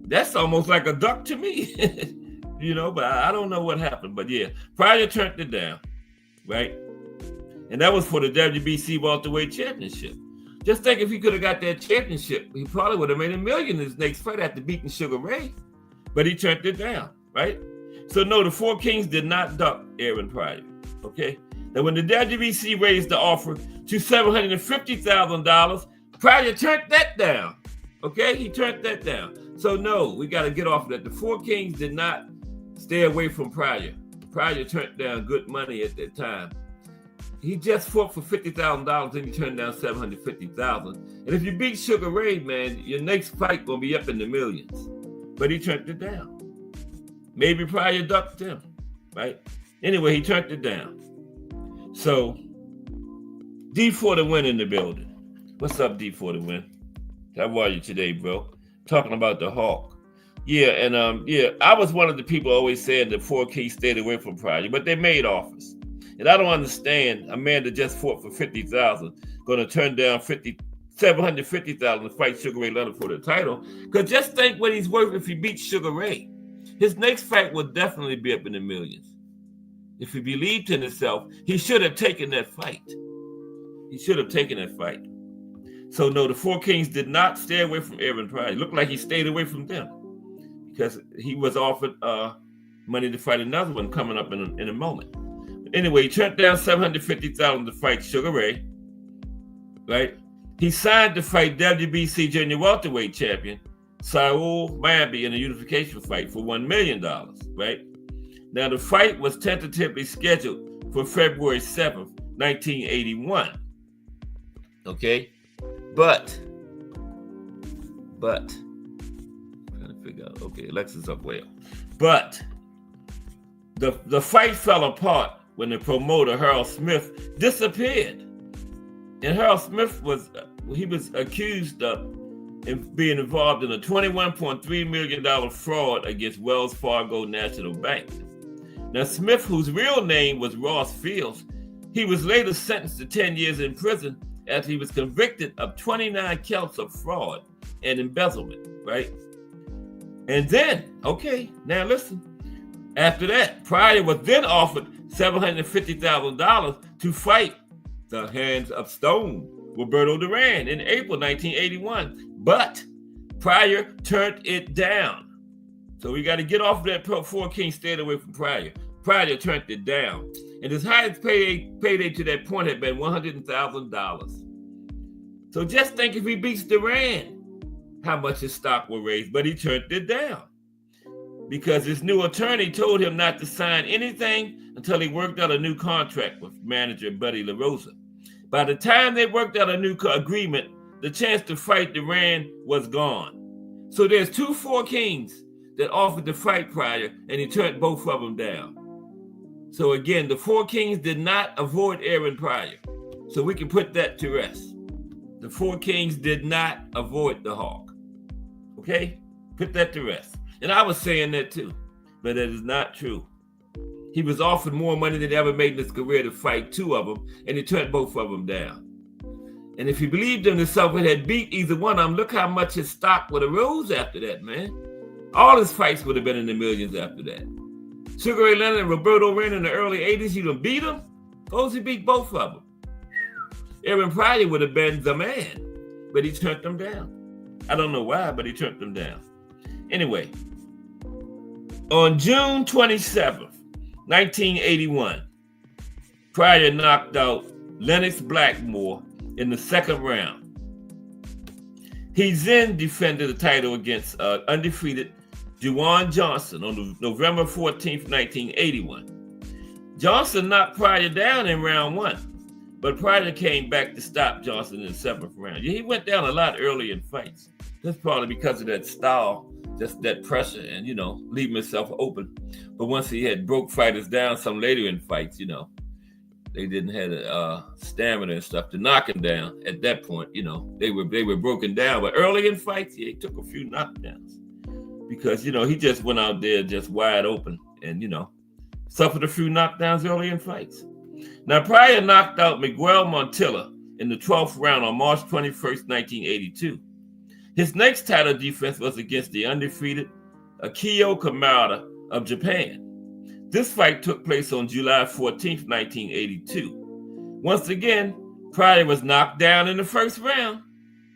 Speaker 2: That's almost like a duck to me, you know. But I don't know what happened. But yeah, Pryor turned it down, right? And that was for the WBC welterweight championship. Just think if he could have got that championship, he probably would have made $1 million in his next fight after beating Sugar Ray. But he turned it down, right? So no, the Four Kings did not duck Aaron Pryor, okay? Now when the WBC raised the offer to $750,000, Pryor turned that down, okay? He turned that down. So no, we got to get off of that. The Four Kings did not stay away from Pryor. Pryor turned down good money at that time. He just fought for $50,000 and he turned down $750,000. And if you beat Sugar Ray, man, your next fight gonna be up in the millions. But he turned it down. Maybe Pryor ducked him, right? Anyway, he turned it down. So, D for the win in the building. What's up, D for the win? How are you today, bro? Talking about the Hawk. Yeah, and I was one of the people always saying the Four Kings stayed away from Pryor, but they made offers. And I don't understand a man that just fought for $50,000 going to turn down $750,000 to fight Sugar Ray Leonard for the title. Because just think what he's worth if he beats Sugar Ray. His next fight will definitely be up in the millions. If he believed in himself, he should have taken that fight. He should have taken that fight. So no, the Four Kings did not stay away from Aaron Pryor. It looked like he stayed away from them because he was offered money to fight another one coming up in a moment. Anyway, he turned down $750,000 to fight Sugar Ray, right? He signed to fight WBC junior welterweight champion Saul Mamby in a unification fight for $1 million, right? Now, the fight was tentatively scheduled for February 7th, 1981. Okay? But, I'm trying to figure out, okay, Alexis up well. But, the fight fell apart when the promoter, Harold Smith, disappeared. And Harold Smith was accused of being involved in a $21.3 million fraud against Wells Fargo National Bank. Now, Smith, whose real name was Ross Fields, he was later sentenced to 10 years in prison after he was convicted of 29 counts of fraud and embezzlement, right? And then, okay, now listen. After that, Pryor was then offered $750,000 to fight the Hands of Stone, Roberto Duran, in April 1981. But Pryor turned it down. So we got to get off of that Four Kings, stayed away from Pryor. Pryor turned it down. And his highest payday to that point had been $100,000. So just think if he beats Duran, how much his stock will raise. But he turned it down because his new attorney told him not to sign anything until he worked out a new contract with manager Buddy LaRosa. By the time they worked out a new agreement, the chance to fight Duran was gone. So there's 2 Four Kings that offered to fight Pryor, and he turned both of them down. So again, the 4 Kings did not avoid Aaron Pryor. So we can put that to rest. The 4 Kings did not avoid the Hawk. Okay? Put that to rest. And I was saying that too, but that is not true. He was offered more money than he ever made in his career to fight 2 of them, and he turned both of them down. And if he believed in himself and had beat either one of them, look how much his stock would have rose after that, man. All his fights would have been in the millions after that. Sugar Ray Leonard and Roberto Reina in the early 80s, you done beat them? Suppose he beat both of them. Aaron Pryor would have been the man, but he turned them down. I don't know why, but he turned them down. Anyway, on June 27th, 1981, Pryor knocked out Lennox Blackmore in the 2nd round. He then defended the title against undefeated Juwan Johnson on November 14th, 1981. Johnson knocked Pryor down in round 1, but Pryor came back to stop Johnson in the 7th round. Yeah, he went down a lot early in fights. That's probably because of that style, just that pressure and, leaving himself open. But once he had broke fighters down some later in fights, they didn't have the stamina and stuff to knock him down. At that point, they were broken down. But early in fights, he took a few knockdowns because, he just went out there just wide open and, suffered a few knockdowns early in fights. Now, Pryor knocked out Miguel Montilla in the 12th round on March 21st, 1982. His next title defense was against the undefeated Akio Kamada of Japan. This fight took place on July 14th, 1982. Once again, Pryor was knocked down in the 1st round,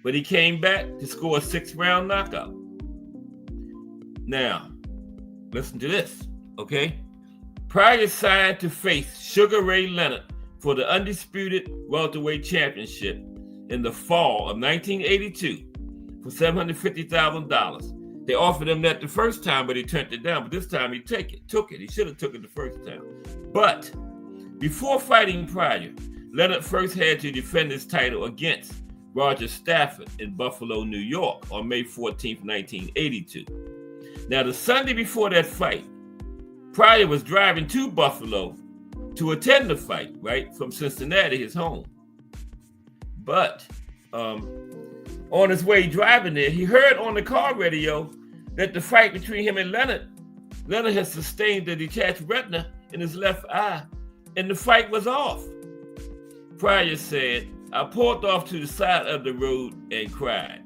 Speaker 2: but he came back to score a 6th-round knockout. Now, listen to this, okay? Pryor signed to face Sugar Ray Leonard for the undisputed welterweight championship in the fall of 1982 for $750,000. They offered him that the first time, but he turned it down. But this time he took it. He should have took it the first time. But before fighting Pryor, Leonard first had to defend his title against Roger Stafford in Buffalo, New York on May 14th, 1982. Now, the Sunday before that fight, Pryor was driving to Buffalo to attend the fight, right, from Cincinnati, his home. But on his way driving there, he heard on the car radio that the fight between him and Leonard had sustained a detached retina in his left eye, and the fight was off. Pryor said, "I pulled off to the side of the road and cried."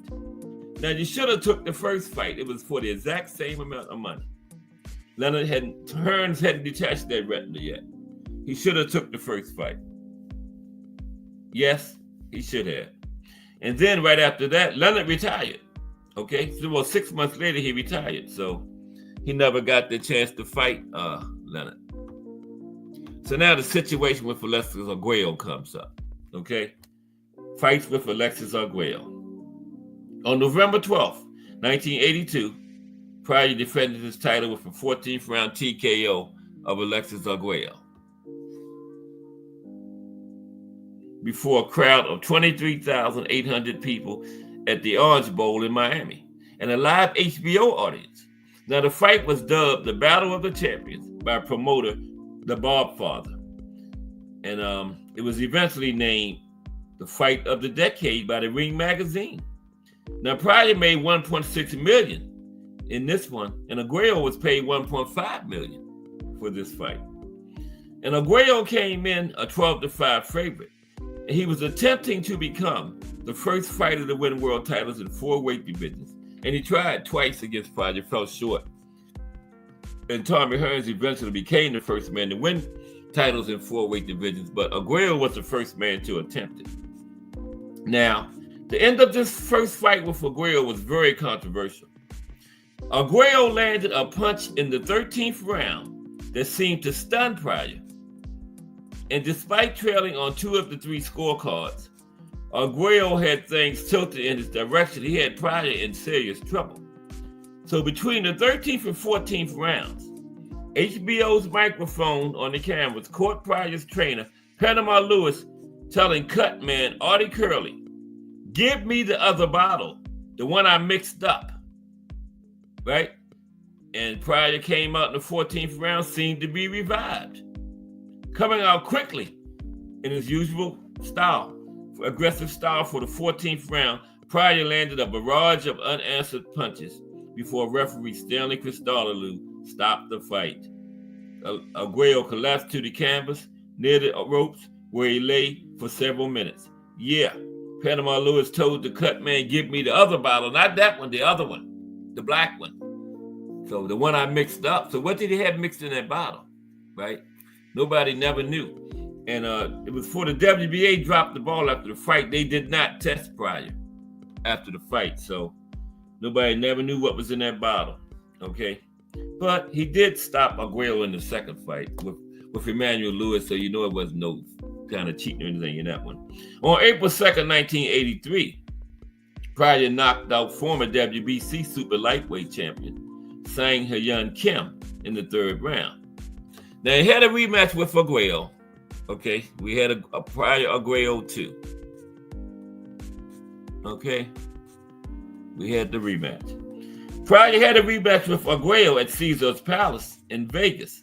Speaker 2: Now, you should have took the first fight. It was for the exact same amount of money. Leonard hadn't detached that retina yet. He should have took the first fight. Yes, he should have. And then right after that, Leonard retired. Okay, so well, 6 months later he retired, so he never got the chance to fight Leonard. So now the situation with Alexis Arguello comes up. Okay, fights with Alexis Arguello. On November 12th, 1982, Pryor defended his title with a 14th round TKO of Alexis Arguello before a crowd of 23,800 people at the Orange Bowl in Miami and a live HBO audience. Now, the fight was dubbed the Battle of the Champions by promoter The Bob Father. And it was eventually named the Fight of the Decade by the Ring magazine. Now, Pryor made $1.6 million in this one, and Arguello was paid $1.5 million for this fight. And Arguello came in a 12-5 favorite. And he was attempting to become the first fighter to win world titles in 4 weight divisions. And he tried twice against Pryor, fell short. And Tommy Hearns eventually became the first man to win titles in 4 weight divisions, but Arguello was the first man to attempt it. Now, the end of this first fight with Arguello was very controversial. Arguello landed a punch in the 13th round that seemed to stun Pryor. And despite trailing on 2 of the 3 scorecards, Arguello had things tilted in his direction. He had Pryor in serious trouble. So between the 13th and 14th rounds, HBO's microphone on the cameras caught Pryor's trainer, Panama Lewis, telling cut man Artie Curley, "Give me the other bottle, the one I mixed up." right? And Pryor came out in the 14th round, seemed to be revived. Coming out quickly in his usual style, aggressive style for the 14th round, Pryor landed a barrage of unanswered punches before referee Stanley Cristallaloo stopped the fight. Arguello collapsed to the canvas near the ropes where he lay for several minutes. Yeah, Panama Lewis told the cut man, give me the other bottle, not that one, the other one, the black one. So the one I mixed up. So what did he have mixed in that bottle, right? Nobody never knew. And it was for the WBA dropped the ball after the fight. They did not test Pryor after the fight. So nobody never knew what was in that bottle, okay? But he did stop Arguello in the second fight with Emmanuel Lewis, so you know it was no kind of cheating or anything in that one. On April 2nd, 1983, Pryor knocked out former WBC super lightweight champion Sang Hyun Kim in the third round. Now, he had a rematch with Arguello. Okay, we had a Pryor Arguello too. Okay, we had the rematch. Pryor had a rematch with Arguello at Caesar's Palace in Vegas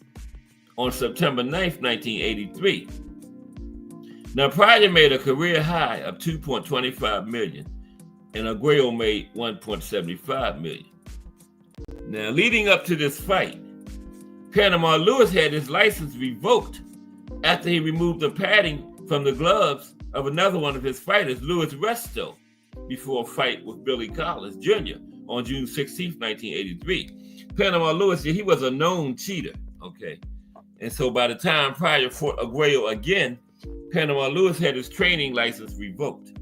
Speaker 2: on September 9th, 1983. Now, Pryor made a career high of $2.25 million, and Arguello made $1.75 million. Now, leading up to this fight, Panama Lewis had his license revoked after he removed the padding from the gloves of another one of his fighters, Louis Resto, before a fight with Billy Collins Jr. on June 16, 1983. Panama Lewis, he was a known cheater, okay? And so by the time Pryor fought Arguello again, Panama Lewis had his training license revoked.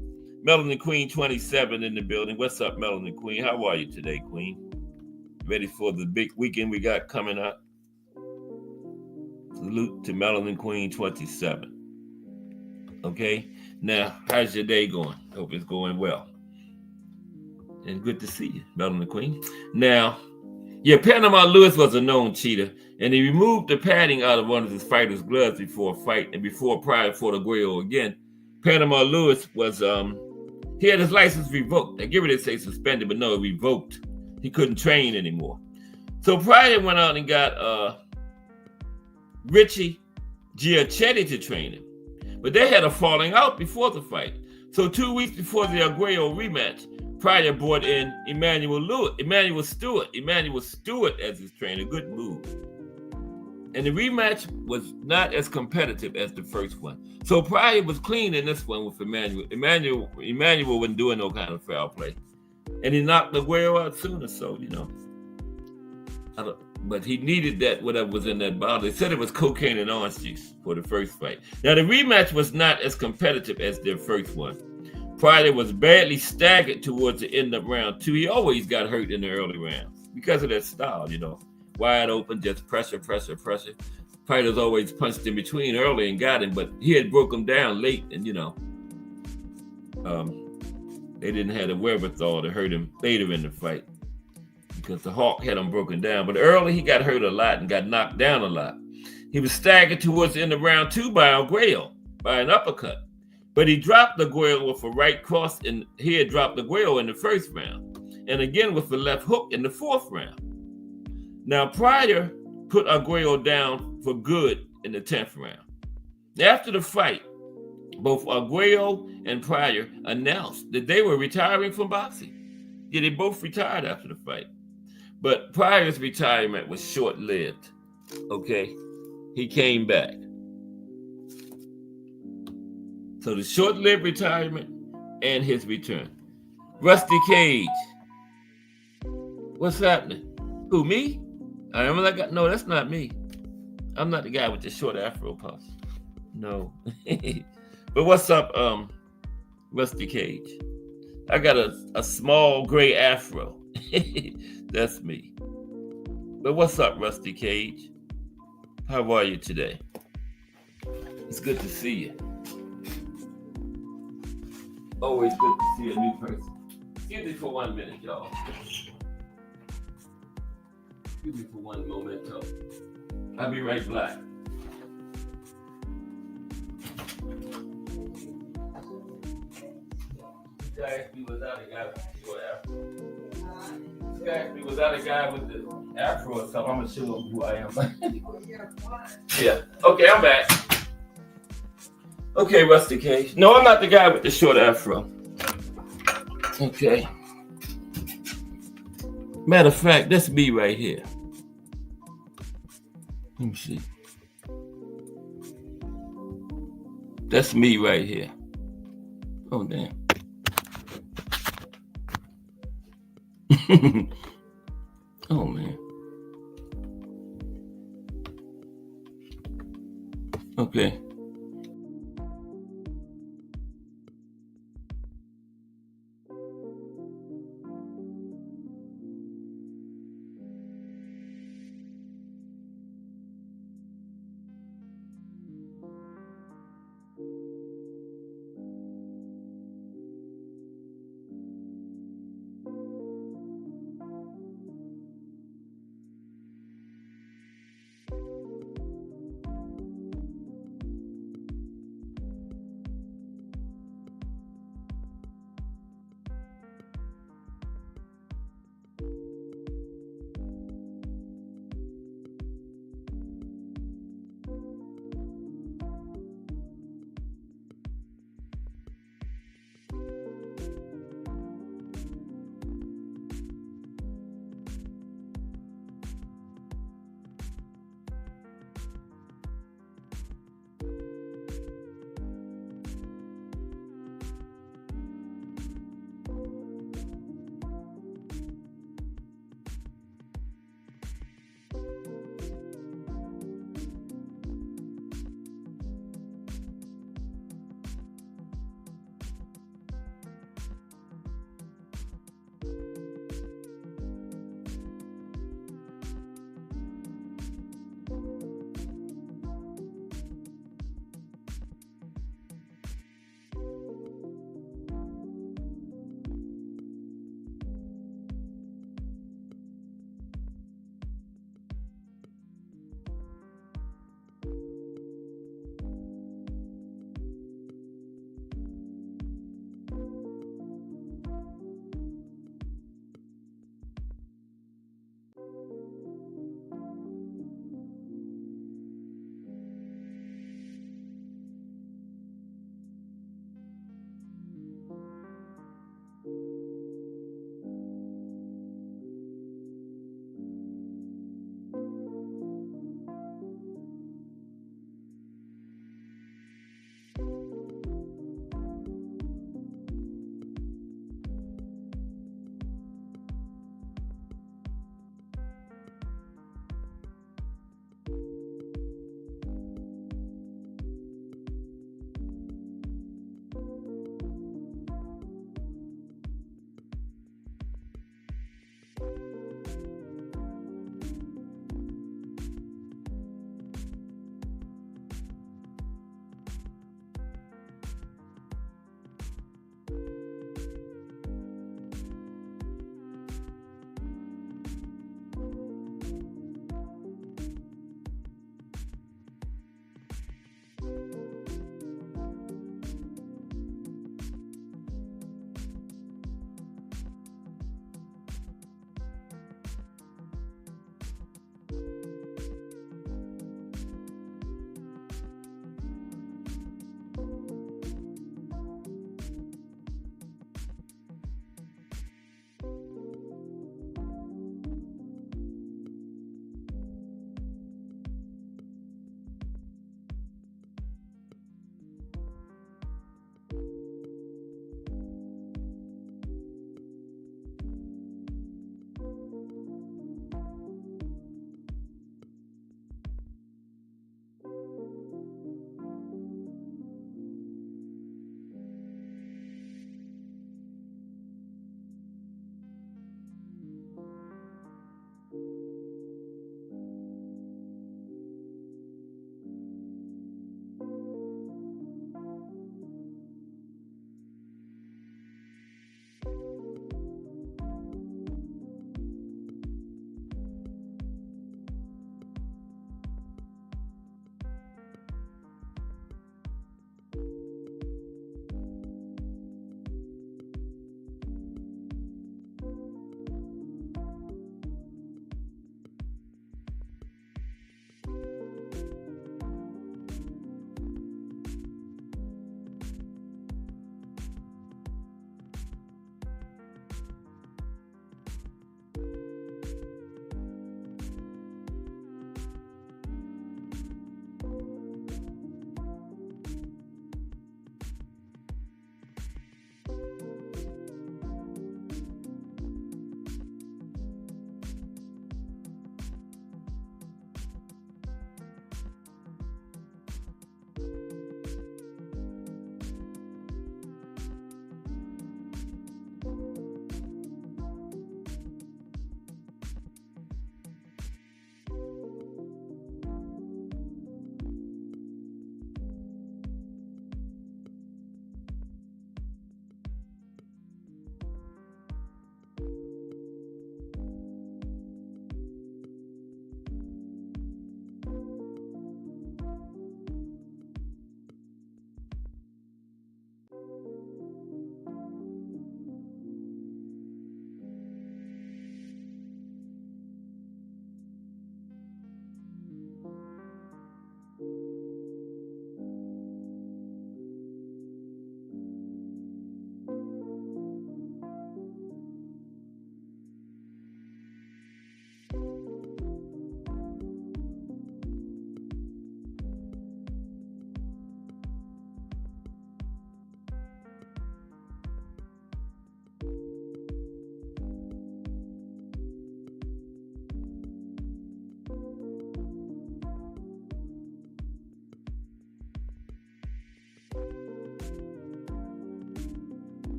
Speaker 2: Melanin Queen 27 in the building. What's up, Melanin Queen? How are you today, Queen? Ready for the big weekend we got coming up? Salute to Melanin Queen 27. Okay? Now, how's your day going? Hope it's going well. And good to see you, Melanin Queen. Now, yeah, Panama Lewis was a known cheater, and he removed the padding out of one of his fighters' gloves before a fight, and before Pryor fought Arguello again. Panama Lewis was, he had his license revoked. I give it a say suspended, but no, revoked. He couldn't train anymore. So Pryor went out and got Richie Giachetti to train him. But they had a falling out before the fight. So 2 weeks before the Arguello rematch, Pryor brought in Emmanuel Stewart as his trainer. Good move. And the rematch was not as competitive as the first one. So Pryor was clean in this one with Emmanuel. Emmanuel wasn't doing no kind of foul play. And he knocked Arguello out sooner, so, you know. But he needed that, whatever was in that bottle. They said it was cocaine and orange juice for the first fight. Now, the rematch was not as competitive as their first one. Pryor was badly staggered towards the end of round 2. He always got hurt in the early rounds because of that style, you know. Wide open, just pressure. Pryor's always punched in between early and got him, but he had broke him down late, and, you know, they didn't have the wherewithal to hurt him later in the fight because the Hawk had him broken down. But early, he got hurt a lot and got knocked down a lot. He was staggered towards the end of round 2 by Arguello, by an uppercut. But he dropped Arguello with a right cross, and he had dropped Arguello in the first round, and again with the left hook in the fourth round. Now, Pryor put Arguello down for good in the 10th round. After the fight, both Arguello and Pryor announced that they were retiring from boxing. Yeah, they both retired after the fight. But Pryor's retirement was short-lived, okay? He came back. So the short-lived retirement and his return. Rusty Cage. What's happening? Who, me? No, that's not me. I'm not the guy with the short afro puffs. No. But what's up, Rusty Cage? I got a small gray afro. That's me. But what's up, Rusty Cage? How are you today? It's good to see you. Always good to see a new person. Excuse me for 1 minute, y'all. Excuse me for one momento. I'll be right back. Guys, we was out of guys with your afro. asked me, was that a guy with the afro or something? I'm gonna show him who I am. Yeah. Okay, I'm back. Okay, Rusty Cage. No, I'm not the guy with the short afro. Okay. Matter of fact, that's me right here. Let me see. That's me right here. Oh, damn. Oh, man. Okay.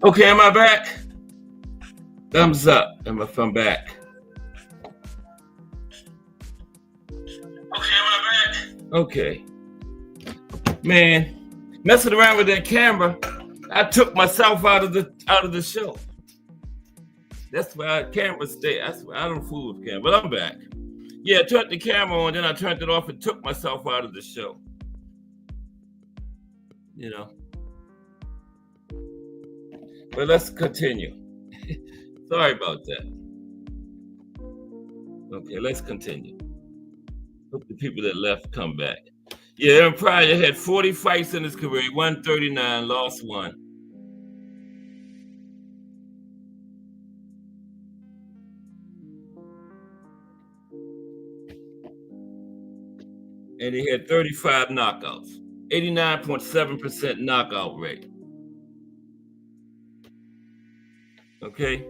Speaker 2: Okay, am I back? Thumbs up if I'm back. Okay, am I back? Okay. Man, messing around with that camera, I took myself out of the show. That's why cameras stay. That's why I don't fool with camera. But I'm back. Yeah, I turned the camera on, then I turned it off and took myself out of the show. You know. But let's continue. Sorry about that. Okay, let's continue. Hope the people that left come back. Yeah, Aaron Pryor had 40 fights in his career, won 39, lost 1. And he had 35 knockouts, 89.7% knockout rate. Okay.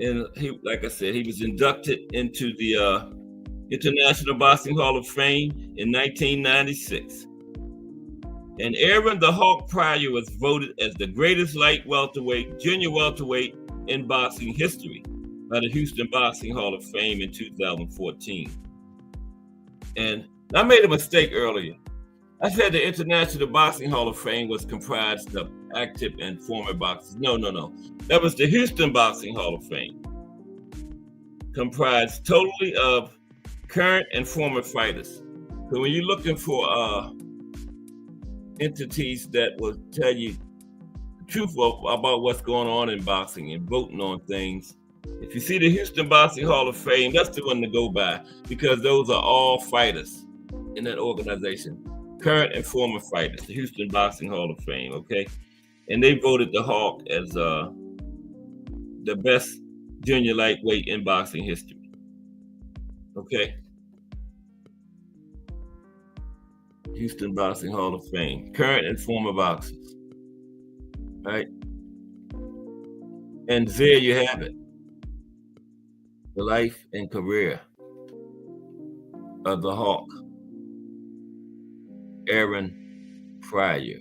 Speaker 2: And he, like I said, he was inducted into the International Boxing Hall of Fame in 1996. And Aaron the Hawk Pryor was voted as the greatest light welterweight, junior welterweight in boxing history by the Houston Boxing Hall of Fame in 2014. And I made a mistake earlier. I said the International Boxing Hall of Fame was comprised of active and former boxers. No. That was the Houston Boxing Hall of Fame, comprised totally of current and former fighters. So when you're looking for entities that will tell you the truth about what's going on in boxing and voting on things, if you see the Houston Boxing Hall of Fame, that's the one to go by, because those are all fighters in that organization, current and former fighters, the Houston Boxing Hall of Fame, okay? And they voted the Hawk as the best junior lightweight in boxing history, okay? Houston Boxing Hall of Fame, current and former boxers, right? And there you have it, the life and career of the Hawk, Aaron Pryor.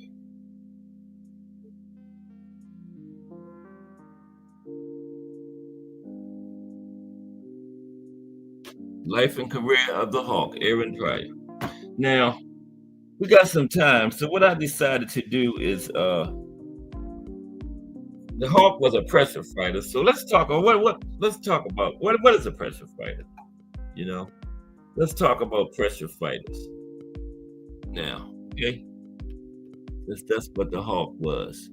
Speaker 2: Life and career of the Hawk, Aaron Pryor. Now, we got some time, so what I decided to do is the Hawk was a pressure fighter. So let's talk about what is a pressure fighter? You know, let's talk about pressure fighters now, okay? That's what the Hawk was.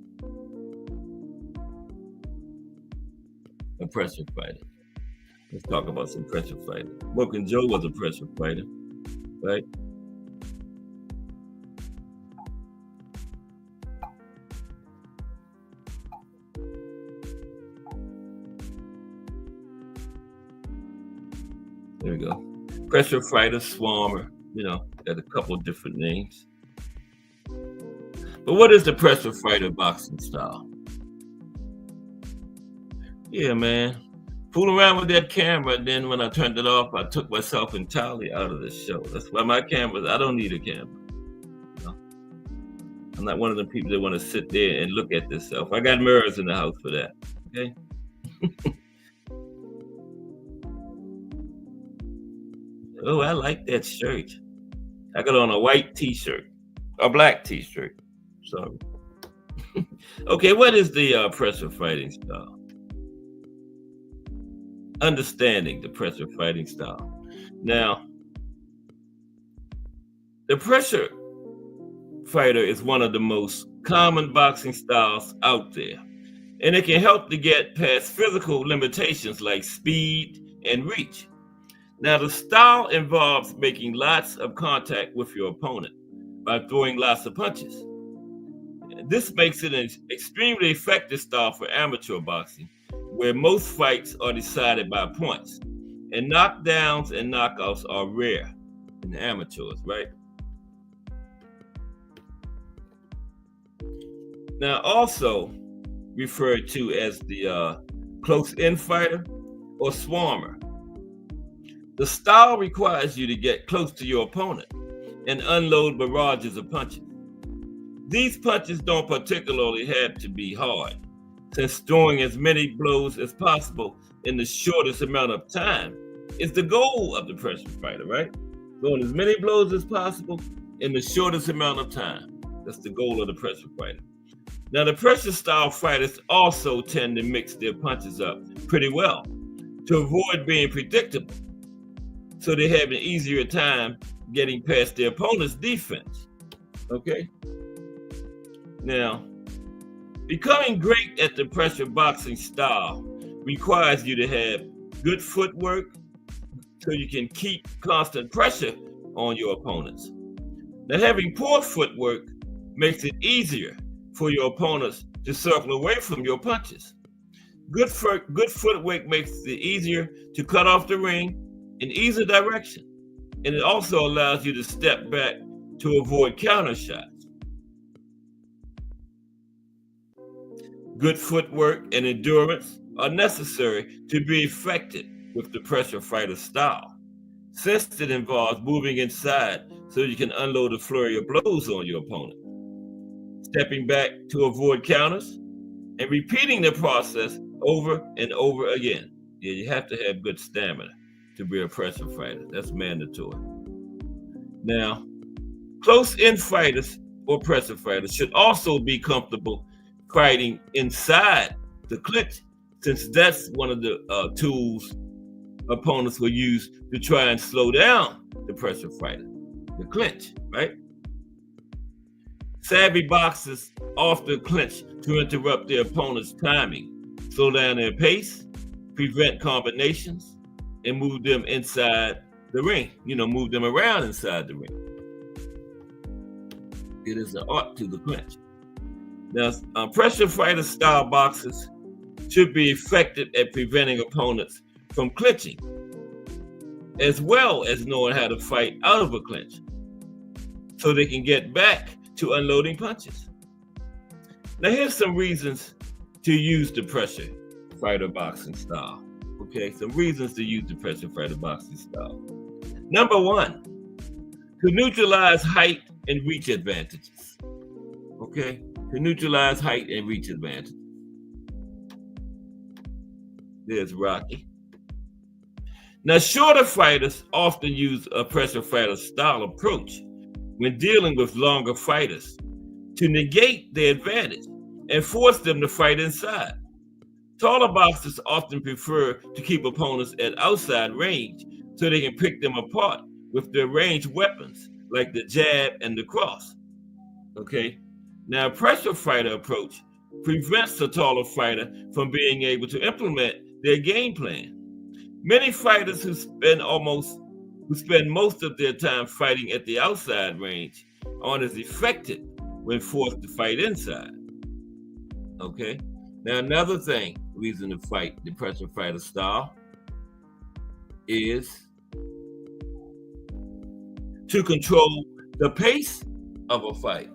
Speaker 2: A pressure fighter. Let's talk about some pressure fighters. Broken Joe was a pressure fighter, right? There we go. Pressure fighter, Swarmer, got a couple of different names. But what is the pressure fighter boxing style? Yeah, man. Fool around with that camera, and then when I turned it off, I took myself entirely out of the show. That's why my cameras, I don't need a camera. I'm not one of the people that want to sit there and look at themselves. I got mirrors in the house for that, okay? Oh, I like that shirt. I got on a white t-shirt, a black t-shirt, sorry. Okay, what is the pressure fighting style? Understanding the pressure fighting style. Now, the pressure fighter is one of the most common boxing styles out there, and it can help to get past physical limitations like speed and reach. Now, the style involves making lots of contact with your opponent by throwing lots of punches. This makes it an extremely effective style for amateur boxing, where most fights are decided by points, and knockdowns and knockouts are rare in the amateurs, right? Now, also referred to as the close-in fighter or Swarmer. The style requires you to get close to your opponent and unload barrages of punches. These punches don't particularly have to be hard, since throwing as many blows as possible in the shortest amount of time is the goal of the pressure fighter, right? Throwing as many blows as possible in the shortest amount of time. That's the goal of the pressure fighter. Now, the pressure style fighters also tend to mix their punches up pretty well to avoid being predictable, so they have an easier time getting past their opponent's defense. Okay? Now, becoming great at the pressure boxing style requires you to have good footwork so you can keep constant pressure on your opponents. Now, having poor footwork makes it easier for your opponents to circle away from your punches. Good footwork makes it easier to cut off the ring in either direction, and it also allows you to step back to avoid counter shots. Good footwork and endurance are necessary to be effective with the pressure fighter style, since it involves moving inside so you can unload a flurry of blows on your opponent, stepping back to avoid counters, and repeating the process over and over again. Yeah, you have to have good stamina to be a pressure fighter. That's mandatory. Now, close-in fighters or pressure fighters should also be comfortable fighting inside the clinch, since that's one of the tools opponents will use to try and slow down the pressure fighter, the clinch, right? Savvy boxers often clinch to interrupt their opponent's timing, slow down their pace, prevent combinations, and move them inside the ring, move them around inside the ring. It is an art to the clinch. Now, pressure fighter style boxers should be effective at preventing opponents from clinching, as well as knowing how to fight out of a clinch so they can get back to unloading punches. Now, here's some reasons to use the pressure fighter boxing style. Okay, some reasons to use the pressure fighter boxing style. Number one, to neutralize height and reach advantages. Okay, to neutralize height and reach advantages. There's Rocky. Now, shorter fighters often use a pressure fighter style approach when dealing with longer fighters to negate their advantage and force them to fight inside. Taller boxers often prefer to keep opponents at outside range so they can pick them apart with their ranged weapons like the jab and the cross. Okay? Now, a pressure fighter approach prevents the taller fighter from being able to implement their game plan. Many fighters who spend most of their time fighting at the outside range aren't as effective when forced to fight inside. Okay? Now, another reason to fight the pressure fighter style is to control the pace of a fight.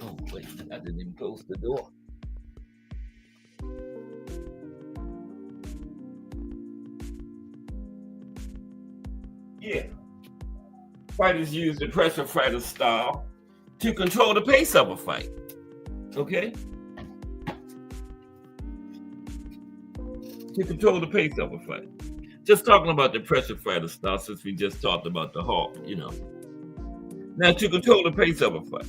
Speaker 2: Oh, wait, I didn't even close the door. Yeah. Fighters use the pressure fighter style to control the pace of a fight. Okay? To control the pace of a fight. Just talking about the pressure fighter style, since we just talked about the Hawk, Now, to control the pace of a fight.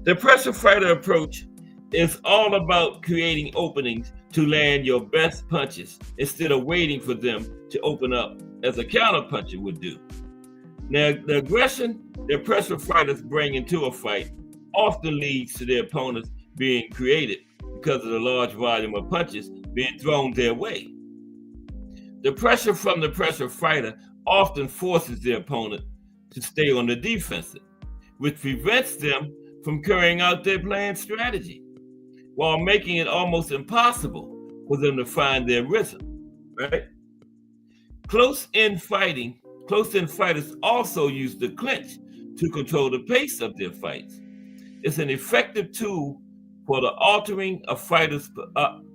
Speaker 2: The pressure fighter approach is all about creating openings to land your best punches instead of waiting for them to open up as a counter puncher would do. Now, the aggression that pressure fighters bring into a fight often leads to their opponents being created because of the large volume of punches being thrown their way. The pressure from the pressure fighter often forces their opponent to stay on the defensive, which prevents them from carrying out their planned strategy, while making it almost impossible for them to find their rhythm, right? Close-in fighters also use the clinch to control the pace of their fights. It's an effective tool for the altering a fighter's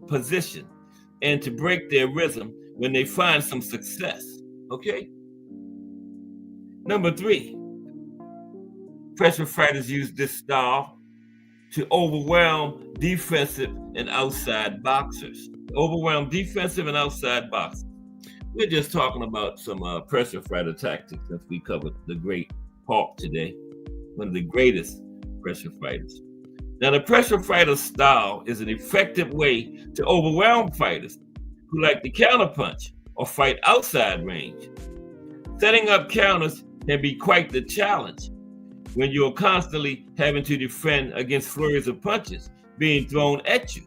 Speaker 2: position and to break their rhythm when they find some success. Okay? Number 3, pressure fighters use this style to overwhelm defensive and outside boxers. Overwhelm defensive and outside boxers. We're just talking about some pressure fighter tactics since we covered the great Hawk today, one of the greatest pressure fighters. Now, the pressure fighter style is an effective way to overwhelm fighters who like to counterpunch or fight outside range. Setting up counters can be quite the challenge when you're constantly having to defend against flurries of punches being thrown at you.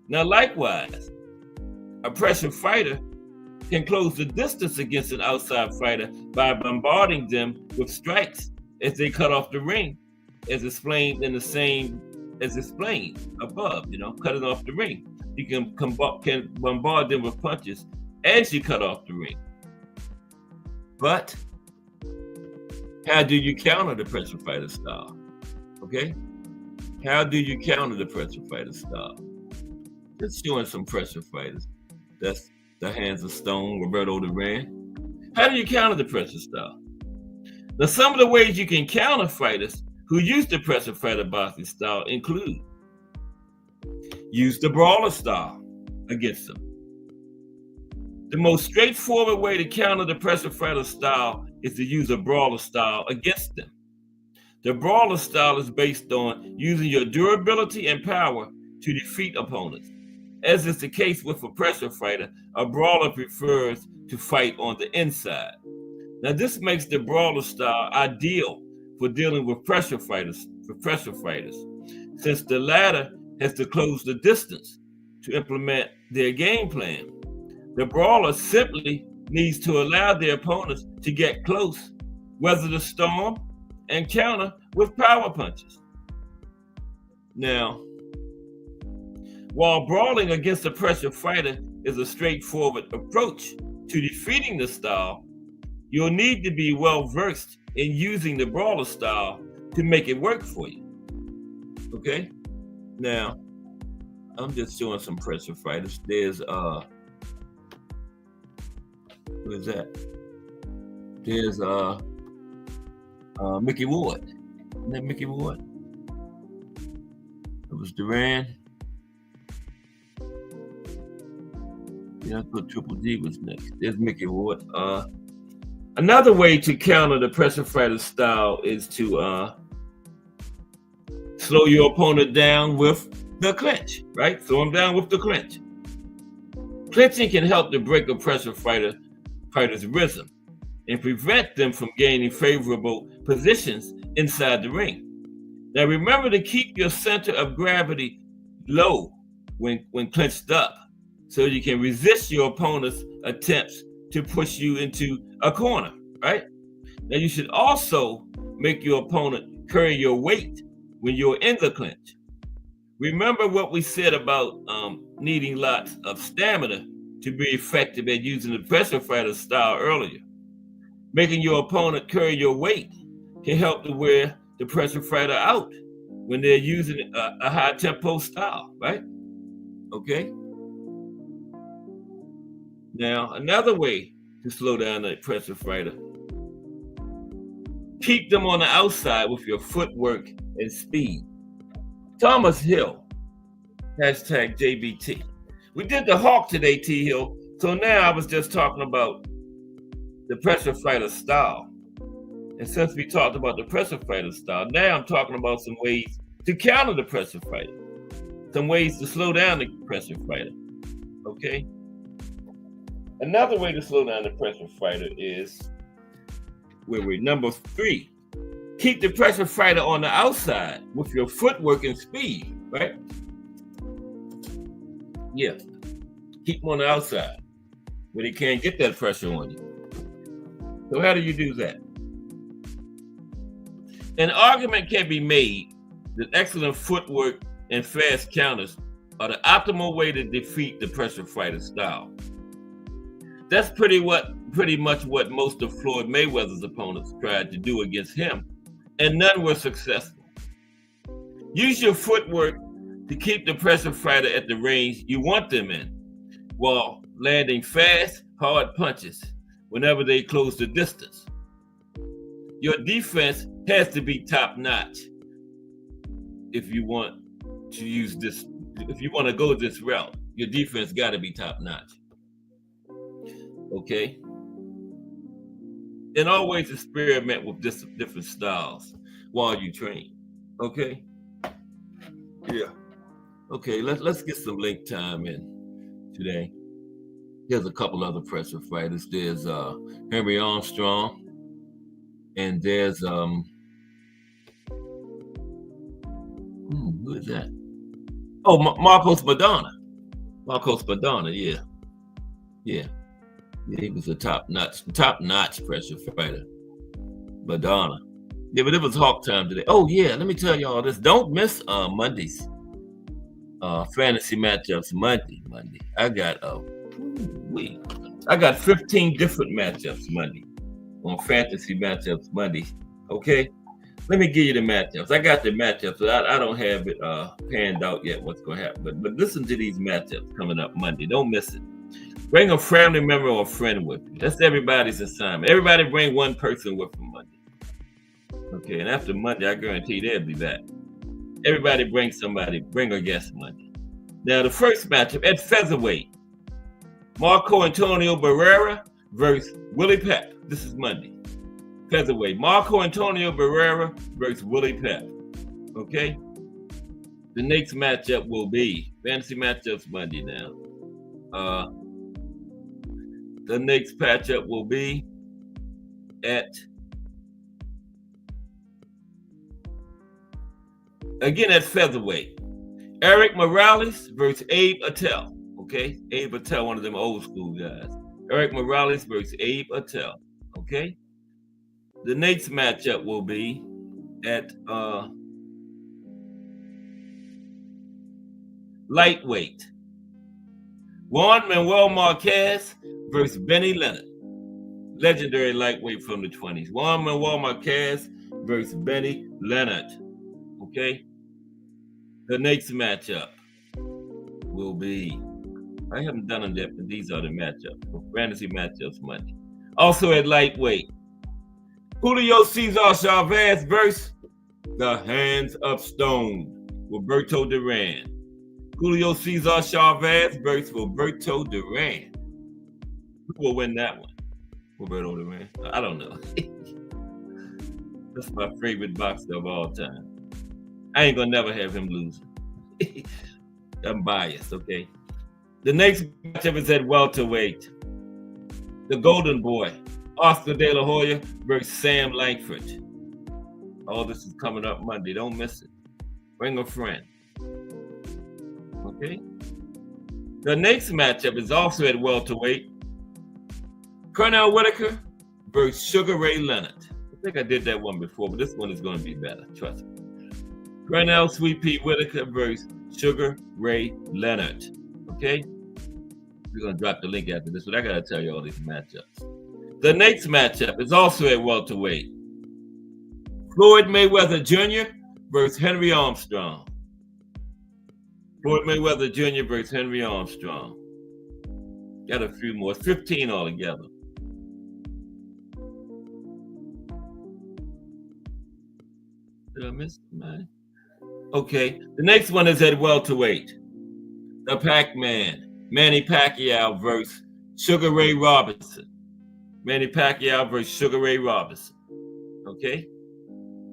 Speaker 2: Now, likewise, a pressure fighter can close the distance against an outside fighter by bombarding them with strikes as they cut off the ring, as explained above, cutting off the ring. You can bombard them with punches as you cut off the ring. But how do you counter the pressure fighter style? Okay? How do you counter the pressure fighter style? Just showing some pressure fighters. That's the Hands of Stone, Roberto Duran. How do you counter the pressure style? Now, some of the ways you can counter fighters who use the pressure fighter boxing style include: use the brawler style against them. The most straightforward way to counter the pressure fighter style is to use a brawler style against them. The brawler style is based on using your durability and power to defeat opponents. As is the case with a pressure fighter, a brawler prefers to fight on the inside. Now, this makes the brawler style ideal for dealing with pressure fighters, since the latter has to close the distance to implement their game plan. The brawler simply needs to allow their opponents to get close, weather the storm, and counter with power punches. Now, while brawling against a pressure fighter is a straightforward approach to defeating the style, you'll need to be well versed in using the brawler style to make it work for you. Okay? Now, I'm just showing some pressure fighters. There's who is that? There's Mickey Ward. Isn't that Mickey Ward? It was Duran. Yeah, I thought Triple D was next. There's Mickey Ward. Another way to counter the pressure fighter style is to slow your opponent down with the clinch, right? Slow him down with the clinch. Clinching can help to break a pressure fighter's rhythm and prevent them from gaining favorable positions inside the ring. Now, remember to keep your center of gravity low when clinched up, so you can resist your opponent's attempts to push you into a corner, right? Now, you should also make your opponent carry your weight when you're in the clinch. Remember what we said about needing lots of stamina to be effective at using the pressure fighter style earlier. Making your opponent carry your weight can help to wear the pressure fighter out when they're using a high tempo style, right? Okay. Now, another way to slow down a pressure fighter: keep them on the outside with your footwork and speed. Thomas Hill, hashtag JBT. We did the Hawk today, T Hill. So now I was just talking about the pressure fighter style. And since we talked about the pressure fighter style, now I'm talking about some ways to counter the pressure fighter. Some ways to slow down the pressure fighter. Okay? Another way to slow down the pressure fighter is number 3. Keep the pressure fighter on the outside with your footwork and speed, right? Yeah. Keep them on the outside where they can't get that pressure on you. So how do you do that? An argument can be made that excellent footwork and fast counters are the optimal way to defeat the pressure fighter style. That's pretty much what most of Floyd Mayweather's opponents tried to do against him, and none were successful. Use your footwork to keep the pressure fighter at the range you want them in, while landing fast, hard punches whenever they close the distance. Your defense has to be top notch if you want to use this. If you want to go this route, your defense got to be top notch. Okay? And always experiment with different styles while you train. Okay? Yeah. Okay, let's get some link time in today. Here's a couple other pressure fighters. There's Henry Armstrong, and there's who is that? Oh, Marcos Madonna. Marcos Madonna, yeah. He was a top notch pressure fighter. Madonna. Yeah, but it was Hawk time today. Oh yeah, let me tell y'all this. Don't miss Monday's fantasy matchups. Monday. I got 15 different matchups Monday on fantasy matchups Monday. Okay, let me give you the matchups. I got the matchups, but I don't have it panned out yet. What's going to happen? But listen to these matchups coming up Monday. Don't miss it. Bring a family member or a friend with you. That's everybody's assignment. Everybody bring one person with them Monday. Okay, and after Monday, I guarantee they'll be back. Everybody bring somebody. Bring a guest Monday. Now the first matchup at featherweight. Marco Antonio Barrera versus Willie Pep. This is Monday. Featherweight. Marco Antonio Barrera versus Willie Pep. Okay? The next matchup will be fantasy matchups Monday now. The next matchup will be at featherweight. Eric Morales versus Abe Attell. Okay, Abe Attell, one of them old school guys. Eric Morales versus Abe Attell. Okay. The next matchup will be at lightweight. Juan Manuel Marquez versus Benny Leonard. Legendary lightweight from the 20s. Juan Manuel Marquez versus Benny Leonard. Okay. The next matchup will be, I haven't done them yet, but these are the matchups for fantasy matchups Monday. Also at lightweight, Julio Cesar Chavez versus the Hands of Stone, Roberto Duran. Julio Cesar Chavez versus Roberto Duran. Who will win that one? Roberto Duran? I don't know. That's my favorite boxer of all time. I ain't gonna never have him losing. I'm biased, okay? The next matchup is at welterweight. The Golden Boy, Oscar De La Hoya versus Sam Langford. All this is coming up Monday. Don't miss it. Bring a friend. Okay? The next matchup is also at welterweight. Cornell Whitaker versus Sugar Ray Leonard. I think I did that one before, but this one is going to be better. Trust me. Cornell Sweet Pea Whitaker versus Sugar Ray Leonard. Okay? We're going to drop the link after this, but I got to tell you all these matchups. The next matchup is also at welterweight. Floyd Mayweather Jr. versus Henry Armstrong. Floyd Mayweather Jr. versus Henry Armstrong. Got a few more. 15 altogether. Did I miss mine? Okay. The next one is at welterweight. The Pac-Man. Manny Pacquiao versus Sugar Ray Robinson. Manny Pacquiao versus Sugar Ray Robinson. Okay?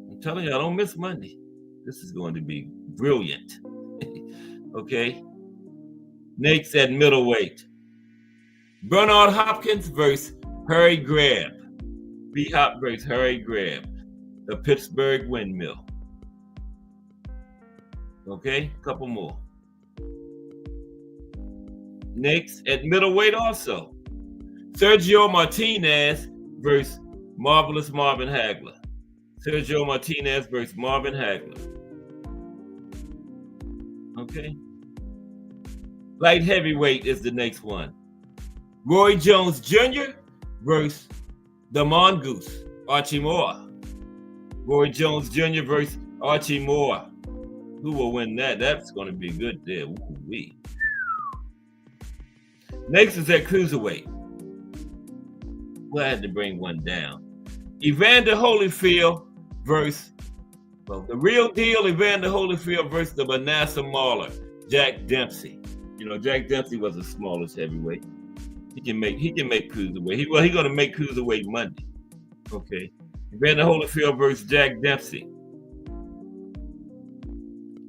Speaker 2: I'm telling you, I don't miss Monday. This is going to be brilliant. Okay? Next at middleweight. Bernard Hopkins versus Harry Greb. B-Hop versus Harry Greb. The Pittsburgh Windmill. Okay? Couple more. Next at middleweight also. Sergio Martinez versus Marvelous Marvin Hagler. Sergio Martinez versus Marvin Hagler. Okay. Light heavyweight is the next one. Roy Jones Jr. versus the Mongoose, Archie Moore. Roy Jones Jr. versus Archie Moore. Who will win that? That's going to be good there. Ooh-wee. Next is at cruiserweight. Well, I had to bring one down. Evander Holyfield versus, well, the real deal Evander Holyfield versus the Manasseh Mauler, Jack Dempsey. You know, Jack Dempsey was the smallest heavyweight. He can make cruiserweight. He's gonna make cruiserweight Monday. Okay. Evander Holyfield versus Jack Dempsey.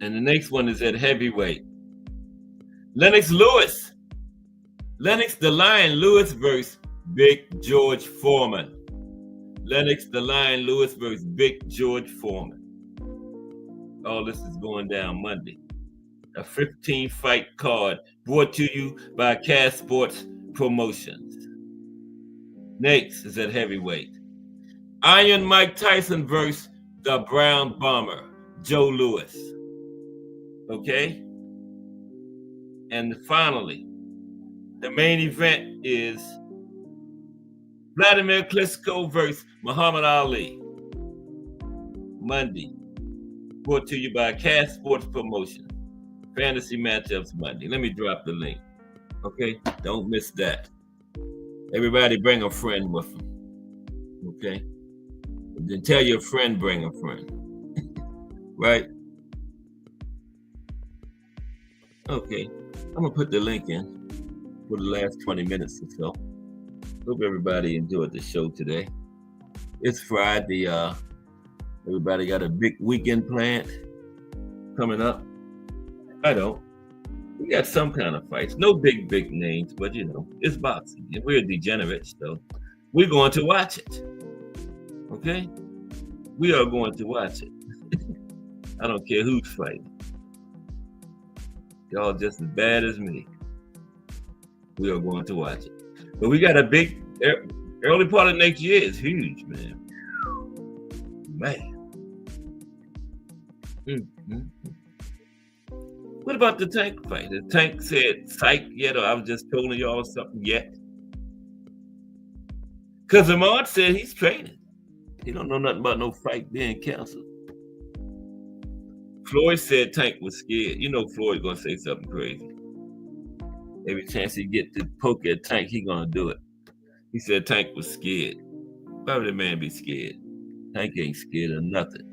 Speaker 2: And the next one is at heavyweight. Lennox the Lion Lewis versus Big George Foreman. Lennox the Lion Lewis versus Big George Foreman. All this is going down Monday. A 15-fight card brought to you by Cash Sports Promotions. Next is at heavyweight. Iron Mike Tyson versus the Brown Bomber, Joe Louis. Okay? And finally, the main event is Vladimir Klitschko versus Muhammad Ali. Monday. Brought to you by Cash Sports Promotion. Fantasy matchups Monday. Let me drop the link. Okay? Don't miss that. Everybody bring a friend with them. Okay? And then tell your friend bring a friend. Right? Okay. I'm going to put the link in for the last 20 minutes or so. Hope everybody enjoyed the show today. It's Friday. Everybody got a big weekend planned coming up? I don't. We got some kind of fights. No big names, but you know, it's boxing. And we're degenerates, so we're going to watch it. Okay? We are going to watch it. I don't care who's fighting. Y'all just as bad as me. We are going to watch it. But we got a big early part of next year is huge, man. Mm-hmm. What about the Tank fight? The Tank said psych yet, or I was just telling y'all something yet? Because Ahmad said he's training. He don't know nothing about no fight being canceled. Floyd said Tank was scared. You know Floyd's gonna say something crazy. Every chance he get to poke at Tank, he gonna do it. He said Tank was scared. Why would a man be scared? Tank ain't scared of nothing.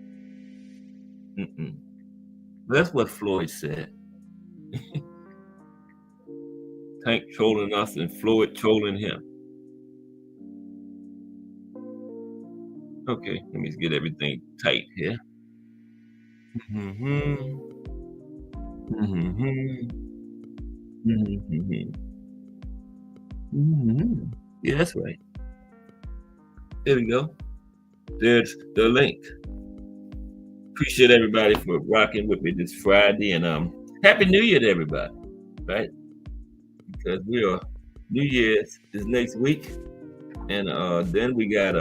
Speaker 2: That's what Floyd said. Tank trolling us and Floyd trolling him. Okay, let me get everything tight here. Yeah, that's right. There we go. There's the link. Appreciate everybody for rocking with me this Friday, and Happy New Year to everybody, right? Because we are New Year's is next week, and then we got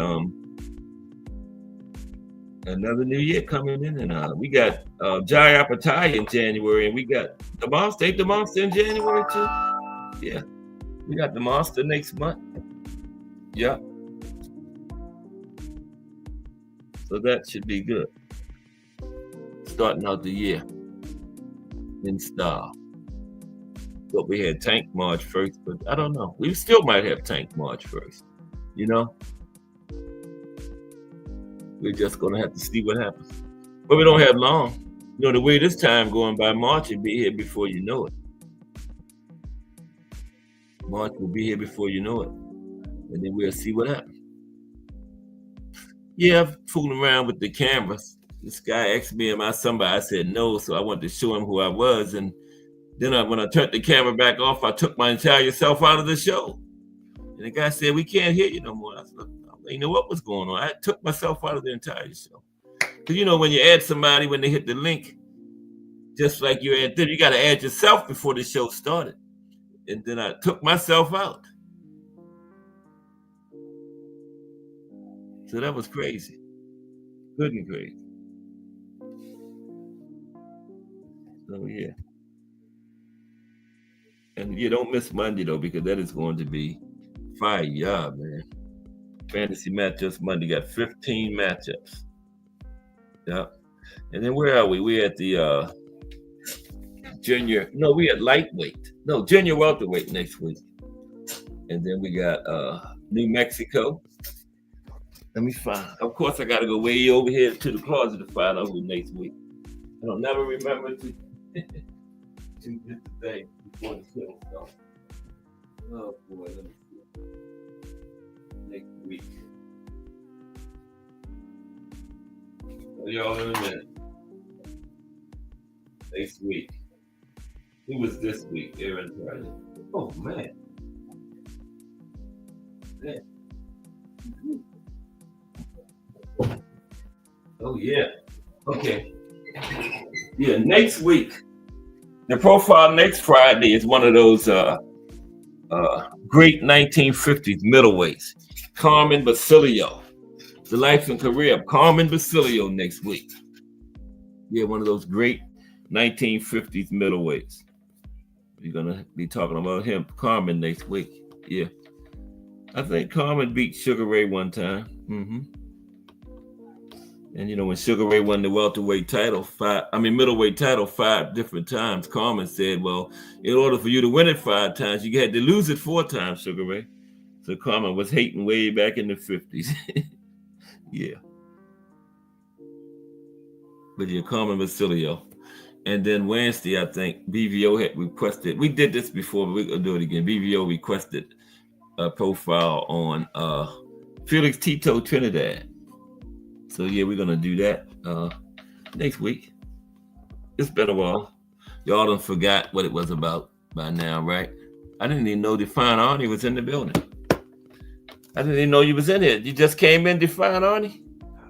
Speaker 2: another New Year coming in, and we got Jai Apatai in January, and we got the Monster. Ain't the Monster in January too? Yeah, we got the Monster next month. Yeah, so that should be good. Starting out the year in style. But we had Tank March first, but I don't know. We still might have Tank March first. You know? We're just gonna have to see what happens. But we don't have long. You know, the way this time going by, March will be here before you know it. March will be here before you know it. And then we'll see what happens. Yeah, I'm fooling around with the cameras. This guy asked me, am I somebody? I said no, so I wanted to show him who I was. And then when I turned the camera back off, I took my entire self out of the show. And the guy said, we can't hear you no more. I said, you know what was going on? I took myself out of the entire show. Because, you know, when you add somebody, when they hit the link, just like you add them, you got to add yourself before the show started. And then I took myself out. So that was crazy. Good and crazy. So, yeah. And you don't miss Monday, though, because that is going to be fire, man. Fantasy matchups Monday. Got 15 matchups. Yeah. And then where are we? We're at the junior. No, we at lightweight. No, junior welterweight next week. And then we got New Mexico. Let me find. Of course, I got to go way over here to the closet to find out who next week. I don't never remember to get the day before the show starts. Oh boy, let me see. Next week. Tell y'all in a minute. Next week. Who was this week? Aaron Pryor. Oh man. Man. Oh yeah. Okay. Yeah, next week. The profile next Friday is one of those great 1950s middleweights. Carmen Basilio. The life and career of Carmen Basilio next week. Yeah, one of those great 1950s middleweights. We're gonna be talking about him, Carmen, next week. Yeah. I think Carmen beat Sugar Ray one time. Mm-hmm. And when Sugar Ray won the middleweight title 5 different times, Carmen said, well, in order for you to win it 5 times, you had to lose it 4 times, Sugar Ray. So Carmen was hating way back in the 50s. Yeah. But yeah, Carmen Basilio. And then Wednesday, I think, BVO had requested, we did this before, but we're going to do it again. BVO requested a profile on Felix Tito Trinidad. So yeah, we're gonna do that next week. It's been a while. Y'all done forgot what it was about by now, right? I didn't even know Define Arnie was in the building. I didn't even know you was in here. You just came in, Define Arnie?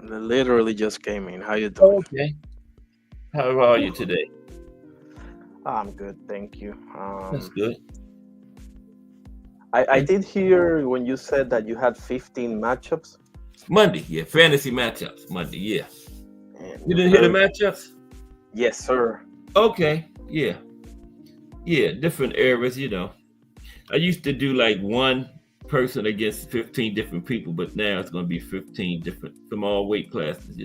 Speaker 3: I literally just came in. How you doing?
Speaker 2: Okay. How are you today?
Speaker 3: I'm good, thank you.
Speaker 2: That's good.
Speaker 3: I did hear when you said that you had 15 matchups.
Speaker 2: Monday, yeah. Fantasy matchups. Monday, yeah.
Speaker 3: And
Speaker 2: You didn't hear the matchups?
Speaker 3: Yes, sir.
Speaker 2: Okay, yeah. Yeah, different eras, I used to do like one person against 15 different people, but now it's going to be 15 different from all weight classes,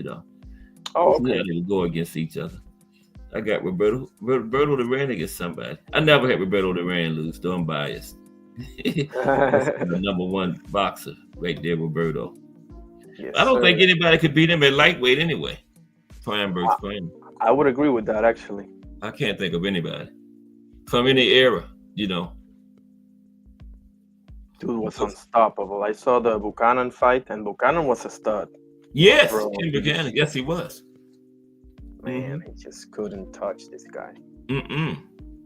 Speaker 3: Oh, okay.
Speaker 2: Yeah, they will go against each other. I got Roberto Duran against somebody. I never had Roberto Duran lose, though I'm biased. That's the number 1 boxer right there, Roberto.
Speaker 3: Yes,
Speaker 2: I don't
Speaker 3: sir.
Speaker 2: think anybody could beat him at lightweight anyway. Feinberg's fine.
Speaker 3: I would agree with that, actually.
Speaker 2: I can't think of anybody from any era,
Speaker 3: Dude was unstoppable. I saw the Buchanan fight, and Buchanan was a stud.
Speaker 2: Yes,
Speaker 3: Bro,
Speaker 2: Ken Buchanan. Yes, he was.
Speaker 3: Man, he just couldn't touch this guy.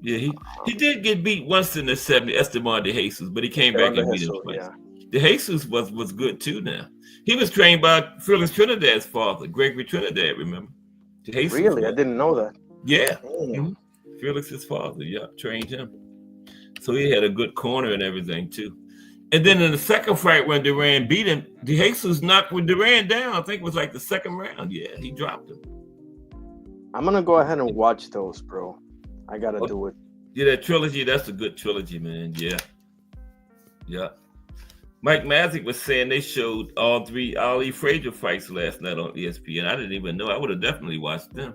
Speaker 2: Yeah, he did get beat once in the 70s, Esteban de Jesus, but he came back and beat him twice.
Speaker 3: Yeah.
Speaker 2: De Jesus was good too now. He was trained by Felix Trinidad's father, Gregory Trinidad, remember? De Jesus
Speaker 3: Really? I didn't know that.
Speaker 2: Yeah. Felix's father, trained him. So he had a good corner and everything too. And then in the second fight when Duran beat him, De Jesus knocked Duran down. I think it was like the second round. Yeah, he dropped him.
Speaker 3: I'm going to go ahead and watch those, bro. I got to do it.
Speaker 2: Yeah, that trilogy, that's a good trilogy, man. Yeah. Mike Mazik was saying they showed all 3 Ali Frazier fights last night on ESPN. I didn't even know. I would have definitely watched them.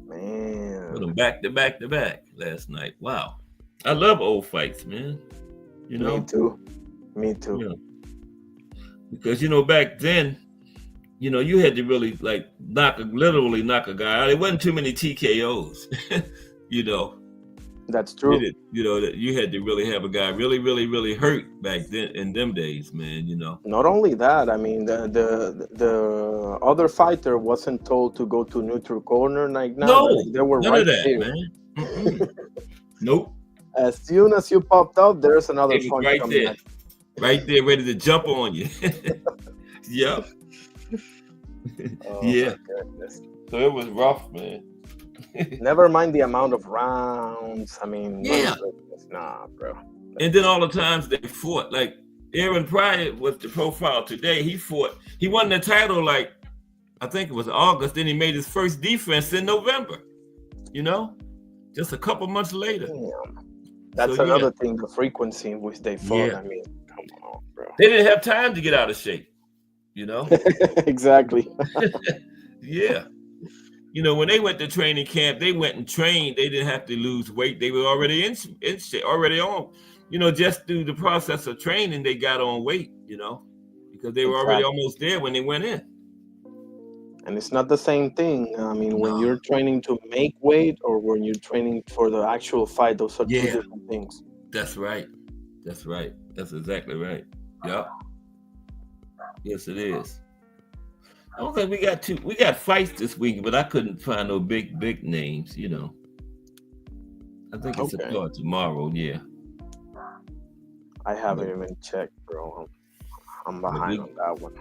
Speaker 3: Man.
Speaker 2: Put them back to back last night. Wow. I love old fights, man.
Speaker 3: Me too.
Speaker 2: Because, back then, you had to really like literally knock a guy out. There wasn't too many TKOs,
Speaker 3: That's true.
Speaker 2: That you had to really have a guy really, really, really hurt back then in them days, man.
Speaker 3: Not only that, I mean, the other fighter wasn't told to go to neutral corner like now.
Speaker 2: No,
Speaker 3: they were
Speaker 2: none
Speaker 3: right
Speaker 2: of that,
Speaker 3: there.
Speaker 2: man. Nope.
Speaker 3: As soon as you popped up, there's another punch
Speaker 2: right
Speaker 3: coming
Speaker 2: there,
Speaker 3: at you.
Speaker 2: Right there, ready to jump on you. Yep. Yeah. So it was rough, man.
Speaker 3: Never mind the amount of rounds. I mean, nah, bro.
Speaker 2: And then all the times they fought, like Aaron Pryor was the profile today. He won the title like I think it was August. Then he made his first defense in November. Just a couple months later.
Speaker 3: Damn. That's another thing, the frequency in which they fought.
Speaker 2: Yeah.
Speaker 3: I mean, come on, bro.
Speaker 2: They didn't have time to get out of shape,
Speaker 3: Exactly.
Speaker 2: Yeah. When they went to training camp, they went and trained. They didn't have to lose weight. They were already in shape, already on, just through the process of training, they got on weight, because they were already
Speaker 3: Exactly.
Speaker 2: almost there when they went in.
Speaker 3: And it's not the same thing. I mean, when
Speaker 2: No.
Speaker 3: you're training to make weight or when you're training for the actual fight, those are two
Speaker 2: Yeah.
Speaker 3: different things.
Speaker 2: That's right. That's right. That's exactly right. Yep. Yes, it is. I don't think we got fights this week, but I couldn't find no big names, I think it's a
Speaker 3: Okay.
Speaker 2: card tomorrow, yeah.
Speaker 3: I haven't even checked, bro. I'm behind on that one.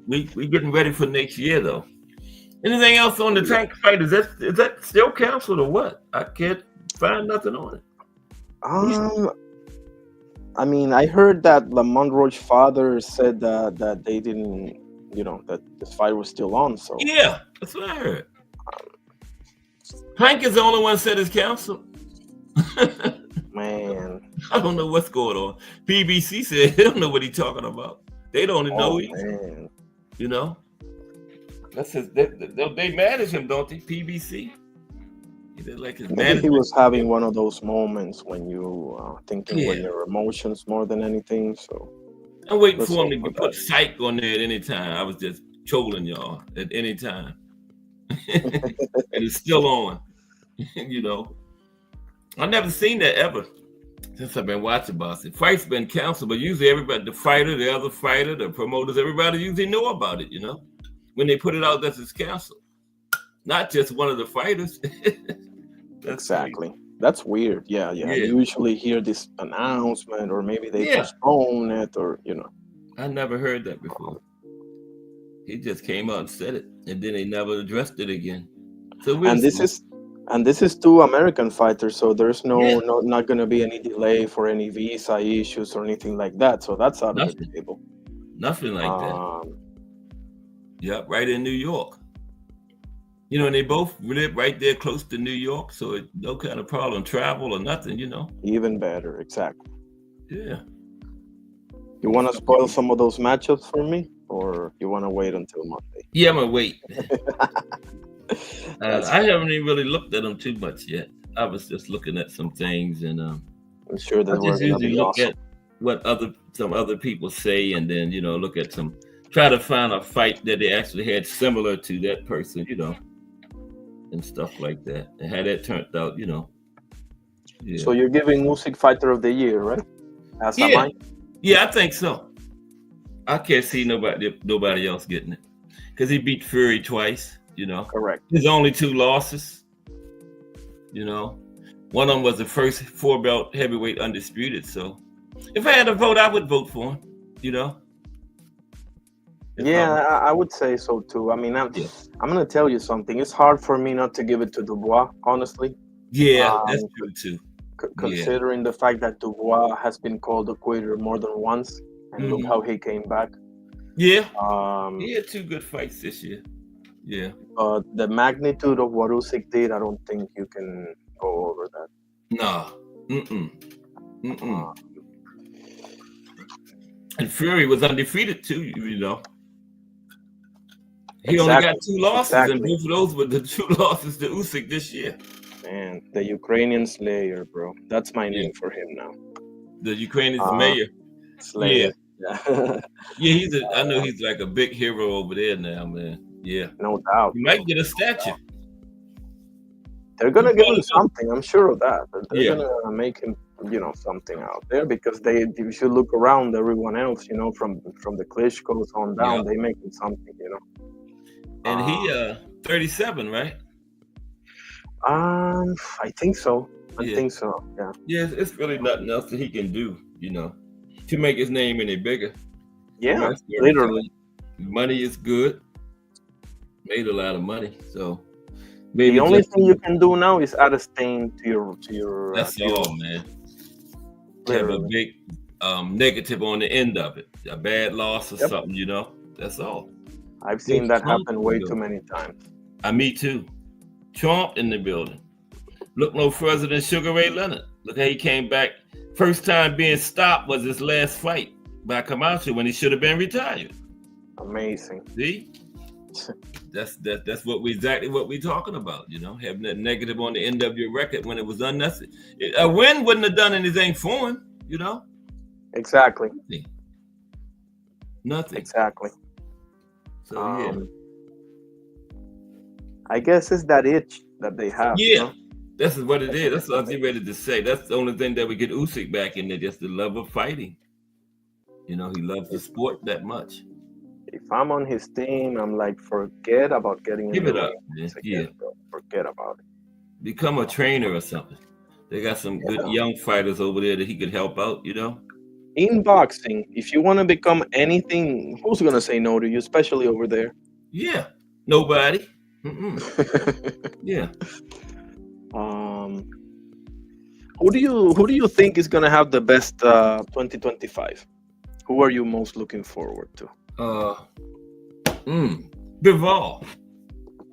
Speaker 2: We getting ready for next year though. Anything else on the tank fight? Is that still canceled or what? I can't find nothing on it.
Speaker 3: I mean, I heard that Lamont Roach's father said that they didn't, that this fight was still on. So
Speaker 2: yeah, that's what I heard. Plank is the only one said it's canceled.
Speaker 3: Man,
Speaker 2: I don't know what's going on. PBC said they don't know what he's talking about. They don't know either.
Speaker 3: Man.
Speaker 2: That's they manage him, don't they? PBC. Like his
Speaker 3: Maybe he was having one of those moments when you thinking with your emotions more than anything. So
Speaker 2: I'm waiting for him to put psych on there at any time. I was just trolling y'all at any time. And it's still on. I've never seen that ever since I've been watching boxing. Fights been canceled, but usually everybody, the fighter, the other fighter, the promoters, everybody usually know about it, when they put it out that it's canceled. Not just one of the fighters.
Speaker 3: Exactly. Crazy. That's weird. Yeah. You usually hear this announcement, or maybe they postpone it, or
Speaker 2: I never heard that before. He just came out and said it, and then they never addressed it again. So
Speaker 3: this is two American fighters, so there's not going to be any delay for any visa issues or anything like that. So that's out of the table.
Speaker 2: Nothing like that. Yep, right in New York. And they both live right there close to New York, so no kind of problem, travel or nothing,
Speaker 3: Even better, exactly.
Speaker 2: Yeah.
Speaker 3: You want to spoil some of those matchups for me, or you want to wait until Monday?
Speaker 2: Yeah, I'm gonna wait. I haven't even really looked at them too much yet. I was just looking at some things, and I'm
Speaker 3: sure that
Speaker 2: I just usually look at what some other people say, and then look at try to find a fight that they actually had similar to that person, and stuff like that, and how that turned out, Yeah.
Speaker 3: So you're giving Usyk Fighter of the Year, right?
Speaker 2: Yeah, I think so. I can't see nobody else getting it because he beat Fury twice.
Speaker 3: Correct.
Speaker 2: His only 2 losses. One of them was the first 4-belt heavyweight undisputed. So, if I had to vote, I would vote for him.
Speaker 3: I would say so too. I mean, I'm going to tell you something. It's hard for me not to give it to Dubois, honestly.
Speaker 2: Yeah, that's true too.
Speaker 3: Considering the fact that Dubois has been called a quitter more than once, and look how he came back.
Speaker 2: Yeah, he had 2 good fights this year. Yeah.
Speaker 3: The magnitude of what Usyk did, I don't think you can go over that.
Speaker 2: No. And Fury was undefeated too, He only got 2 losses, and both of those were the 2 losses to Usyk this year.
Speaker 3: Man, the Ukrainian Slayer, bro. That's my name for him now.
Speaker 2: The Ukrainian Slayer. Yeah. I know he's like a big hero over there now, man. Yeah.
Speaker 3: No doubt.
Speaker 2: He might get a statue.
Speaker 3: They're gonna give him something, I'm sure of that. They're gonna make him, something out there, because you should look around everyone else, from the Klitschko's on down, they make him something,
Speaker 2: And he 37, right?
Speaker 3: I think so. I think so. Yeah.
Speaker 2: Yeah, it's really nothing else that he can do, to make his name any bigger.
Speaker 3: Yeah, literally.
Speaker 2: Money is good. Made a lot of money, so
Speaker 3: the only thing you can do now is add a stain to your.
Speaker 2: That's all, man. Have a big negative on the end of it, a bad loss or something, That's all.
Speaker 3: I've seen that happen way too many times.
Speaker 2: Me too. Trump in the building. Look no further than Sugar Ray Leonard. Look how he came back. First time being stopped was his last fight by Camacho when he should have been retired.
Speaker 3: Amazing.
Speaker 2: See? That's exactly what we're talking about. You know, having that negative on the end of your record when it was unnecessary. A win wouldn't have done anything for him. You know,
Speaker 3: Exactly.
Speaker 2: Nothing.
Speaker 3: Exactly.
Speaker 2: So yeah.
Speaker 3: I guess it's that itch that they have.
Speaker 2: Yeah.
Speaker 3: You know?
Speaker 2: That's what it is. That's what I was getting ready to say. That's the only thing that we get Usyk back in there, just the love of fighting. You know, he loves the sport that much.
Speaker 3: If I'm on his team, I'm like, forget about getting in
Speaker 2: Give
Speaker 3: the
Speaker 2: it up,
Speaker 3: ring.
Speaker 2: man. Yeah.
Speaker 3: Forget about it.
Speaker 2: Become a trainer or something. They got some good young fighters over there that he could help out, you know?
Speaker 3: In boxing, if you want to become anything, who's going to say no to you, especially over there?
Speaker 2: Yeah. Nobody. Yeah.
Speaker 3: Who do you think is gonna have the best 2025? Who are you most looking forward to?
Speaker 2: Bivol.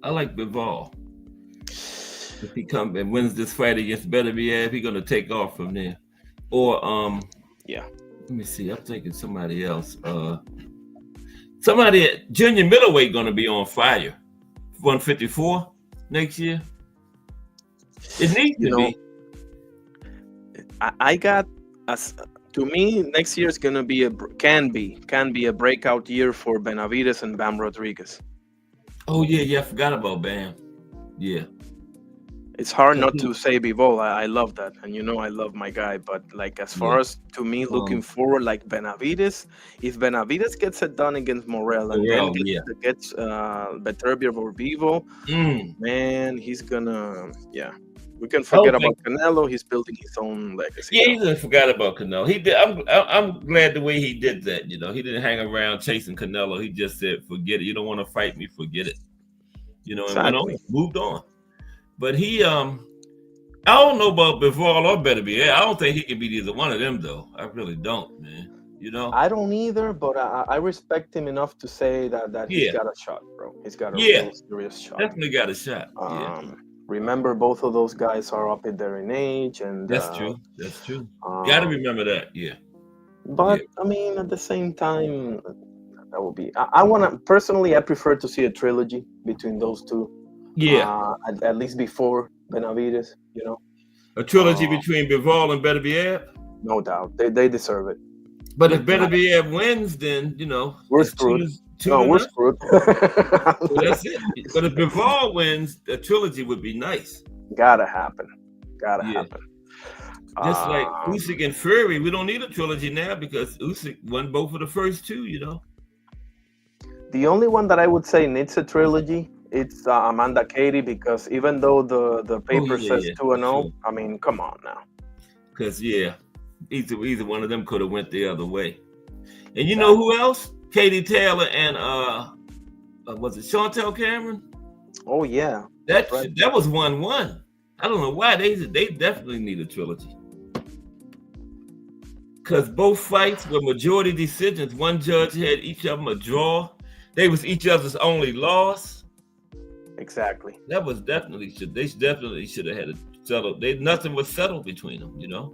Speaker 2: I like Bivol. If he comes and wins this fight against Beterbiev, he's gonna take off from there. Or
Speaker 3: yeah.
Speaker 2: Let me see. I'm thinking somebody else. Somebody at junior middleweight gonna be on fire. 154 next year. It needs to be.
Speaker 3: I got to me next year is gonna be can be a breakout year for Benavides and Bam Rodriguez.
Speaker 2: Oh yeah, I forgot about Bam. Yeah.
Speaker 3: It's hard not to say Bivol. I love that, and you know I love my guy. But like as far as to me looking forward, like Benavides, if Benavides gets it done against Morel and then gets Beterbiev or Vivo, man, he's gonna We can forget about Canelo. He's building his own legacy.
Speaker 2: Yeah, he didn't forget about Canelo. He did. I'm glad the way he did that. You know, he didn't hang around chasing Canelo. He just said, "Forget it. You don't want to fight me. Forget it." You know, and went on, moved on. But he, I don't know about Bivol or Beterbiev. I don't think he can beat either one of them, though. I really don't, man. You know,
Speaker 3: I don't either, but I respect him enough to say that he's got a shot, bro. He's got a real serious shot.
Speaker 2: Definitely got a shot.
Speaker 3: Remember, both of those guys are up there in age, and
Speaker 2: that's true. That's true. Got to remember that. Yeah.
Speaker 3: But I mean, at the same time, that will be. I want to personally. I prefer to see a trilogy between those two.
Speaker 2: Yeah.
Speaker 3: At least before Benavides, you know.
Speaker 2: A trilogy between Bivol and Beterbiev.
Speaker 3: No doubt, they deserve it.
Speaker 2: But if Beterbiev wins, then you know
Speaker 3: we're screwed. We're screwed.
Speaker 2: So that's it. But if Bivol wins, the trilogy would be nice.
Speaker 3: Gotta happen. Happen.
Speaker 2: Just like Usyk and Fury, we don't need a trilogy now because Usyk won both of the first two. You know.
Speaker 3: The only one that I would say needs a trilogy, it's Amanda Katie, because even though the paper says 2-0, I mean, come on now.
Speaker 2: Because either one of them could have went the other way. And you know who else? Katie Taylor and was it Chantel Cameron?
Speaker 3: Oh yeah,
Speaker 2: that was 1-1. I don't know why they definitely need a trilogy. Because both fights were majority decisions. One judge had each of them a draw. They was each other's only loss.
Speaker 3: Exactly.
Speaker 2: That was definitely they definitely should have had it settled. Nothing was settled between them, you know.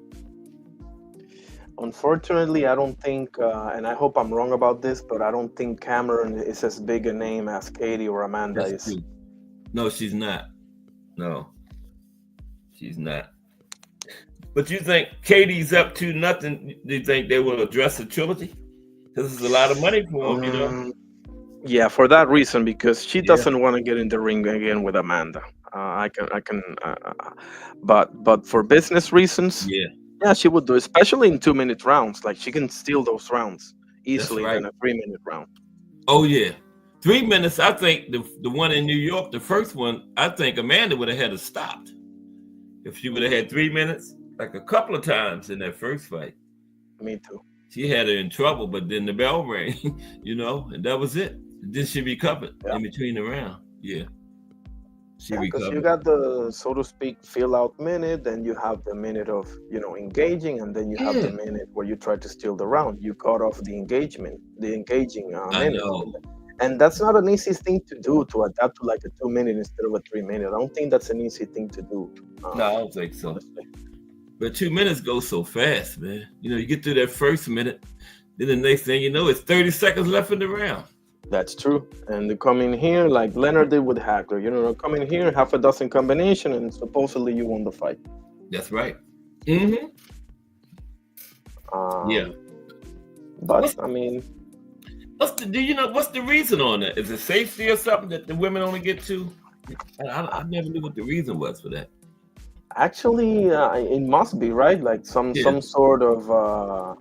Speaker 3: Unfortunately, I don't think, and I hope I'm wrong about this, but I don't think Cameron is as big a name as Katie or Amanda is.
Speaker 2: True. No, she's not. No, she's not. But you think Katie's up to nothing? Do you think they will address the trilogy? Because it's a lot of money for them, you know.
Speaker 3: Yeah, for that reason, because she doesn't want to get in the ring again with Amanda. I can, but for business reasons, yeah, she would do, especially in 2-minute rounds. Like she can steal those rounds easily in a 3-minute round.
Speaker 2: Oh yeah, 3 minutes. I think the one in New York, the first one, I think Amanda would have had to stopped if she would have had 3 minutes, like a couple of times in that first fight.
Speaker 3: Me too.
Speaker 2: She had her in trouble, but then the bell rang, you know, and that was it. Then she recovered in between the round. Yeah.
Speaker 3: Because you got the, so to speak, fill out minute, then you have the minute of, you know, engaging, and then you have the minute where you try to steal the round. You cut off the engaging minute. And that's not an easy thing to do, to adapt to like a 2-minute instead of a 3-minute. I don't think that's an easy thing to do.
Speaker 2: No, I don't think so. But 2 minutes go so fast, man. You know, you get through that first minute, then the next thing you know, it's 30 seconds left in the round.
Speaker 3: That's true. And they come in here like Leonard did with Hackler. You know, come in here, half a dozen combination, and supposedly you won the fight.
Speaker 2: That's right. Mm-hmm. Yeah.
Speaker 3: But I mean,
Speaker 2: Do you know what's the reason on that? Is it safety or something that the women only get to? I never knew what the reason was for that.
Speaker 3: actually, it must be right. Like some sort of.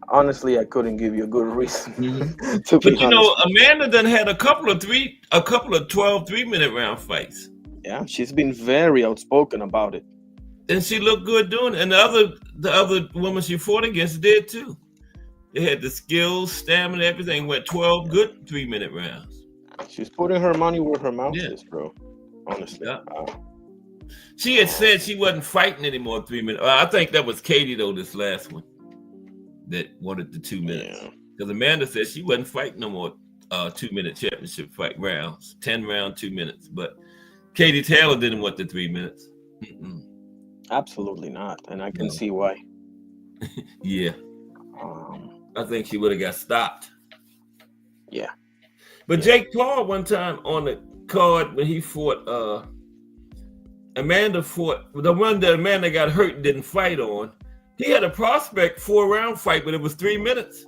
Speaker 3: Honestly, I couldn't give you a good reason.
Speaker 2: Mm-hmm.
Speaker 3: To
Speaker 2: but
Speaker 3: be honest.
Speaker 2: Amanda done had a couple of 12 3-minute round fights.
Speaker 3: Yeah, she's been very outspoken about it.
Speaker 2: And she looked good doing it. And the other woman she fought against did too. They had the skills, stamina, everything. Went 12 good 3-minute rounds.
Speaker 3: She's putting her money where her mouth is, bro. Honestly.
Speaker 2: Yeah. She had said she wasn't fighting anymore 3 minutes. I think that was Katie though, this last one that wanted the 2 minutes. Because Amanda said she wasn't fighting no more 2-minute championship fight rounds, 10 round 2 minutes. But Katie Taylor didn't want the 3 minutes. Mm-mm.
Speaker 3: Absolutely not, and I can see why.
Speaker 2: Yeah. I think she would have got stopped.
Speaker 3: Yeah.
Speaker 2: But Jake Paul one time on the card when he fought Amanda fought the one that Amanda got hurt and didn't fight on. He had a prospect 4-round fight, but it was 3 minutes.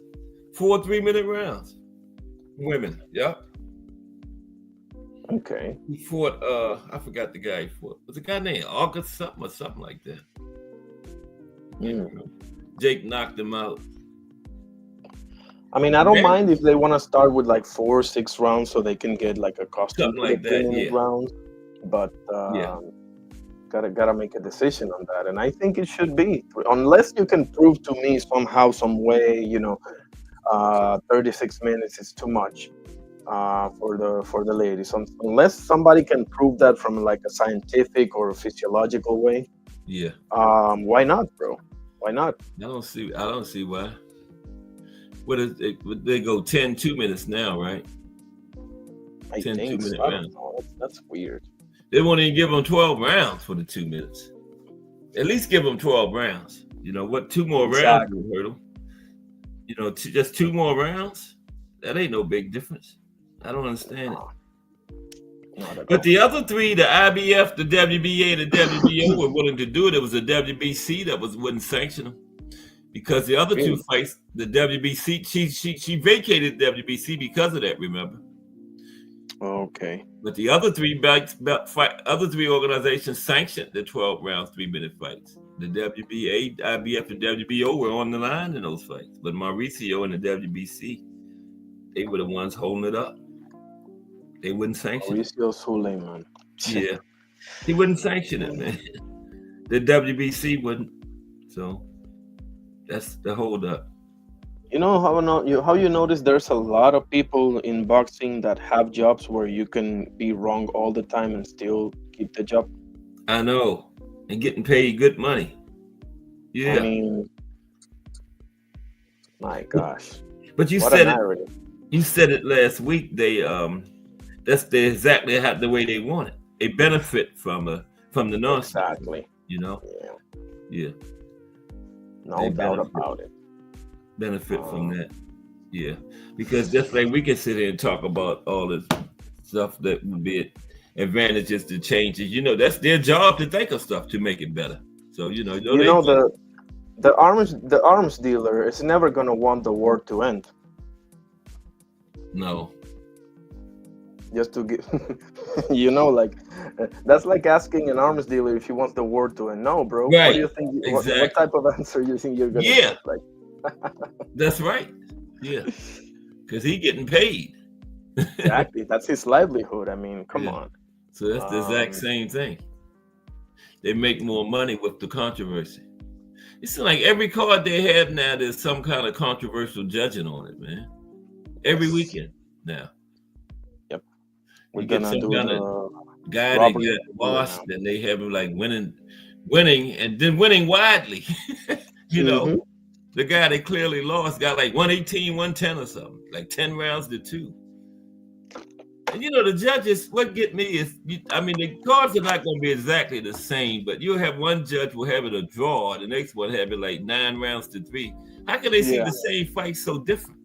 Speaker 2: 4 3-minute rounds. Women, yeah.
Speaker 3: Okay.
Speaker 2: He fought I forgot the guy he fought. Was a guy named August something or something like that. Jake knocked him out.
Speaker 3: I mean, I don't mind if they want to start with like 4 or 6 rounds so they can get like a costume
Speaker 2: something like that,
Speaker 3: rounds. But gotta make a decision on that, and I think it should be, unless you can prove to me somehow, some way, 36 minutes is too much for the ladies. Unless somebody can prove that from like a scientific or a physiological way.
Speaker 2: Yeah.
Speaker 3: Why not, bro? Why not?
Speaker 2: I don't see why. What is it? They go 10 2 minutes now, right?
Speaker 3: I
Speaker 2: 10
Speaker 3: think
Speaker 2: 2-minute
Speaker 3: so.
Speaker 2: rounds.
Speaker 3: That's weird.
Speaker 2: They won't even give them 12 rounds for the 2 minutes. At least give them 12 rounds. You know what? 2 more rounds will hurt them. Just 2 more rounds. That ain't no big difference. I don't understand it. But the other 3, the IBF, the WBA, the WBO were willing to do it. It was the WBC that wouldn't sanction them. Because the other 2 fights, the WBC, she vacated WBC because of that, remember?
Speaker 3: Okay.
Speaker 2: But the other 3 organizations sanctioned the 12 rounds 3-minute fights. The WBA, IBF, and WBO were on the line in those fights. But Mauricio and the WBC, they were the ones holding it up. They wouldn't sanction it.
Speaker 3: Mauricio Suleiman.
Speaker 2: Yeah. He wouldn't sanction it, man. The WBC wouldn't. So that's the hold up.
Speaker 3: You know how you notice there's a lot of people in boxing that have jobs where you can be wrong all the time and still keep the job?
Speaker 2: I know. And getting paid good money. Yeah.
Speaker 3: I mean, my gosh.
Speaker 2: But you said it last week. That's exactly the way they want it. They benefit from the nonsense.
Speaker 3: Exactly.
Speaker 2: Yeah.
Speaker 3: No doubt about it.
Speaker 2: Benefit from that. Yeah. Because just like we can sit here and talk about all this stuff that would be advantages to changes. That's their job to think of stuff to make it better. So the arms dealer is never gonna want the war to end. No.
Speaker 3: Just to get, that's like asking an arms dealer if he wants the war to end. No, bro.
Speaker 2: Right.
Speaker 3: What do you think? Exactly. What type of answer you think you're gonna get? Like?
Speaker 2: That's right. Yeah. Because he's getting paid.
Speaker 3: Exactly. That's his livelihood. I mean, come on.
Speaker 2: So that's the exact same thing. They make more money with the controversy. It seems like every card they have now, there's some kind of controversial judging on it, man. Every weekend now.
Speaker 3: Yep.
Speaker 2: We're gonna do kind of guy that got washed, and they have him like winning, and then winning widely. The guy they clearly lost got like 118, 110 or something, like 10 rounds to 2. And the judges, what get me is, the cards are not going to be exactly the same, but you'll have one judge will have it a draw, the next one have it like 9 rounds to 3. How can they see the same fight so different?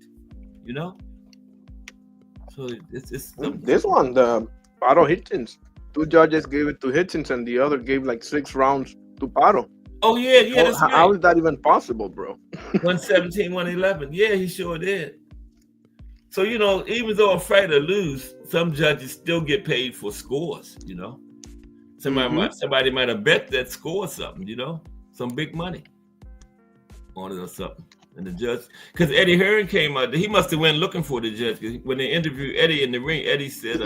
Speaker 2: So it's
Speaker 3: This one, the Paro Hitchens. 2 judges gave it to Hitchens, and the other gave like 6 rounds to Paro.
Speaker 2: Oh yeah, that's
Speaker 3: How
Speaker 2: right.
Speaker 3: is that even possible, bro?
Speaker 2: 117, 111. Yeah, he sure did. So, even though a fighter lose, some judges still get paid for scores, Somebody might have bet that score something, some big money on it or something. And the judge, because Eddie Hearn came out, he must have went looking for the judge. Because when they interviewed Eddie in the ring, Eddie said,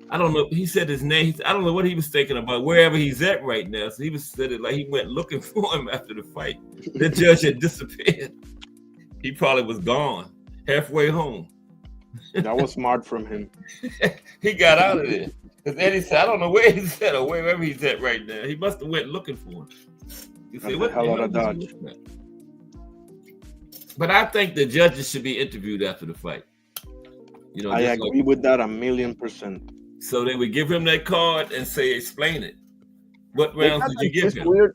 Speaker 2: I don't know, he said his name. I don't know what he was thinking about, wherever he's at right now. So he said it like he went looking for him after the fight. The judge had disappeared. He probably was gone, halfway home.
Speaker 3: That was smart from him.
Speaker 2: He got out of there. Because Eddie said, I don't know where he's at or wherever he's at right now. He must have went looking for him. You say, what the hell of Dodge. But I think the judges should be interviewed after the fight.
Speaker 3: I agree with that 1,000,000%.
Speaker 2: So they would give him that card and say, explain it. What rounds did you give him?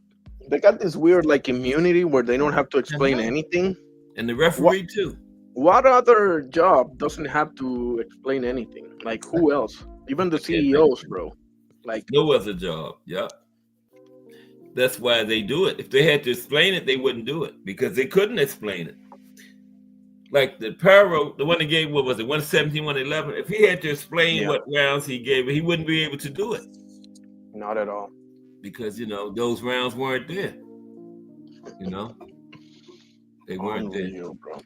Speaker 3: They got this weird like immunity where they don't have to explain anything.
Speaker 2: And the referee too.
Speaker 3: What other job doesn't have to explain anything? Like who else? Even the CEOs, bro. Like
Speaker 2: no other job. Yep. That's why they do it. If they had to explain it, they wouldn't do it because they couldn't explain it. Like the Pryor, the one that gave, what was it, 117, 111? If he had to explain what rounds he gave, he wouldn't be able to do it.
Speaker 3: Not at all.
Speaker 2: Because, those rounds weren't there. They weren't there.
Speaker 3: Bro.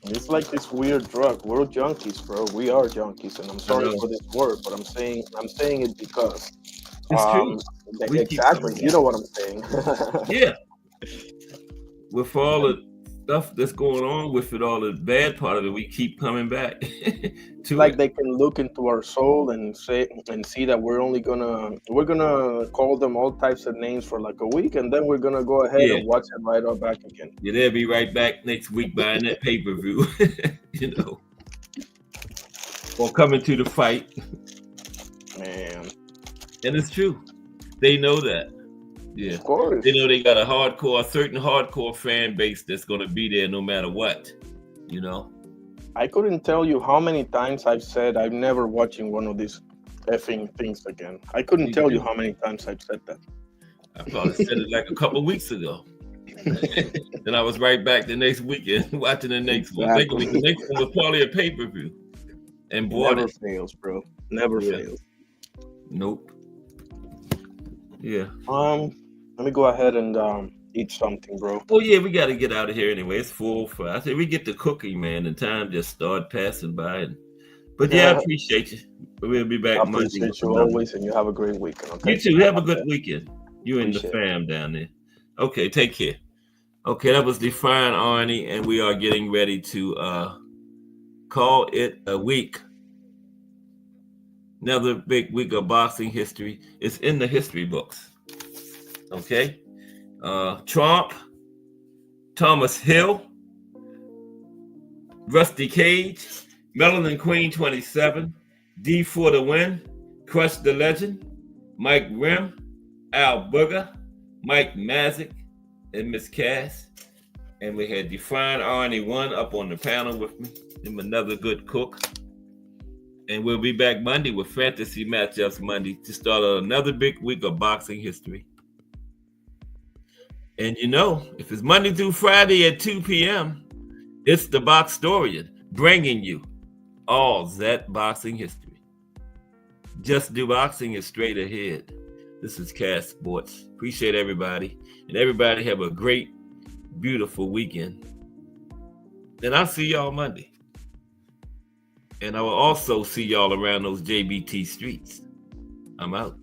Speaker 3: It's like this weird drug. We're junkies, bro. We are junkies, and I'm sorry for this word, but I'm saying it because
Speaker 2: it's true.
Speaker 3: Exactly. You know what I'm saying.
Speaker 2: Yeah. With all the stuff that's going on with it, all the bad part of it, we keep coming back to
Speaker 3: like they can look into our soul and see that we're gonna call them all types of names for like a week, and then we're gonna go ahead and watch it right up back again.
Speaker 2: Yeah, they'll be right back next week buying that pay-per-view, or coming to the fight.
Speaker 3: Man,
Speaker 2: and it's true. They know that. Yeah,
Speaker 3: of course.
Speaker 2: They know they got a certain hardcore fan base that's gonna be there no matter what.
Speaker 3: I couldn't tell you how many times I've said I'm never watching one of these effing things again. I couldn't tell you how many times I've said that.
Speaker 2: I probably said it like a couple of weeks ago. Then I was right back the next weekend watching the next one. The next one was probably a pay-per-view. And
Speaker 3: never fails, bro. Never fails.
Speaker 2: Nope. Yeah.
Speaker 3: Let me go ahead and eat something, bro.
Speaker 2: Oh yeah, we got to get out of here anyway. It's 4:05. I said we get the cooking, man, and time just start passing by. But I appreciate you. We'll be back Monday.
Speaker 3: I appreciate you always, and you have a great weekend. Okay?
Speaker 2: You too. Have a good weekend. You and the fam down there. Okay, take care. Okay, that was Define Arnie, and we are getting ready to call it a week. Another big week of boxing history. It's in the history books. Okay. Trump, Thomas Hill, Rusty Cage, Melanin Queen 27, D for the win, Crush the Legend, Mike Rim, Al Booger, Mike Mazik, and Miss Cass. And we had Define Arnie 1 up on the panel with me. Him another good cook. And we'll be back Monday with Fantasy Matchups Monday to start another big week of boxing history. And if it's Monday through Friday at 2 p.m., it's the Boxtorian bringing you all that boxing history. Just Do Boxing is straight ahead. This is Cass Sports. Appreciate everybody. And everybody have a great, beautiful weekend. And I'll see y'all Monday. And I will also see y'all around those JBT streets. I'm out.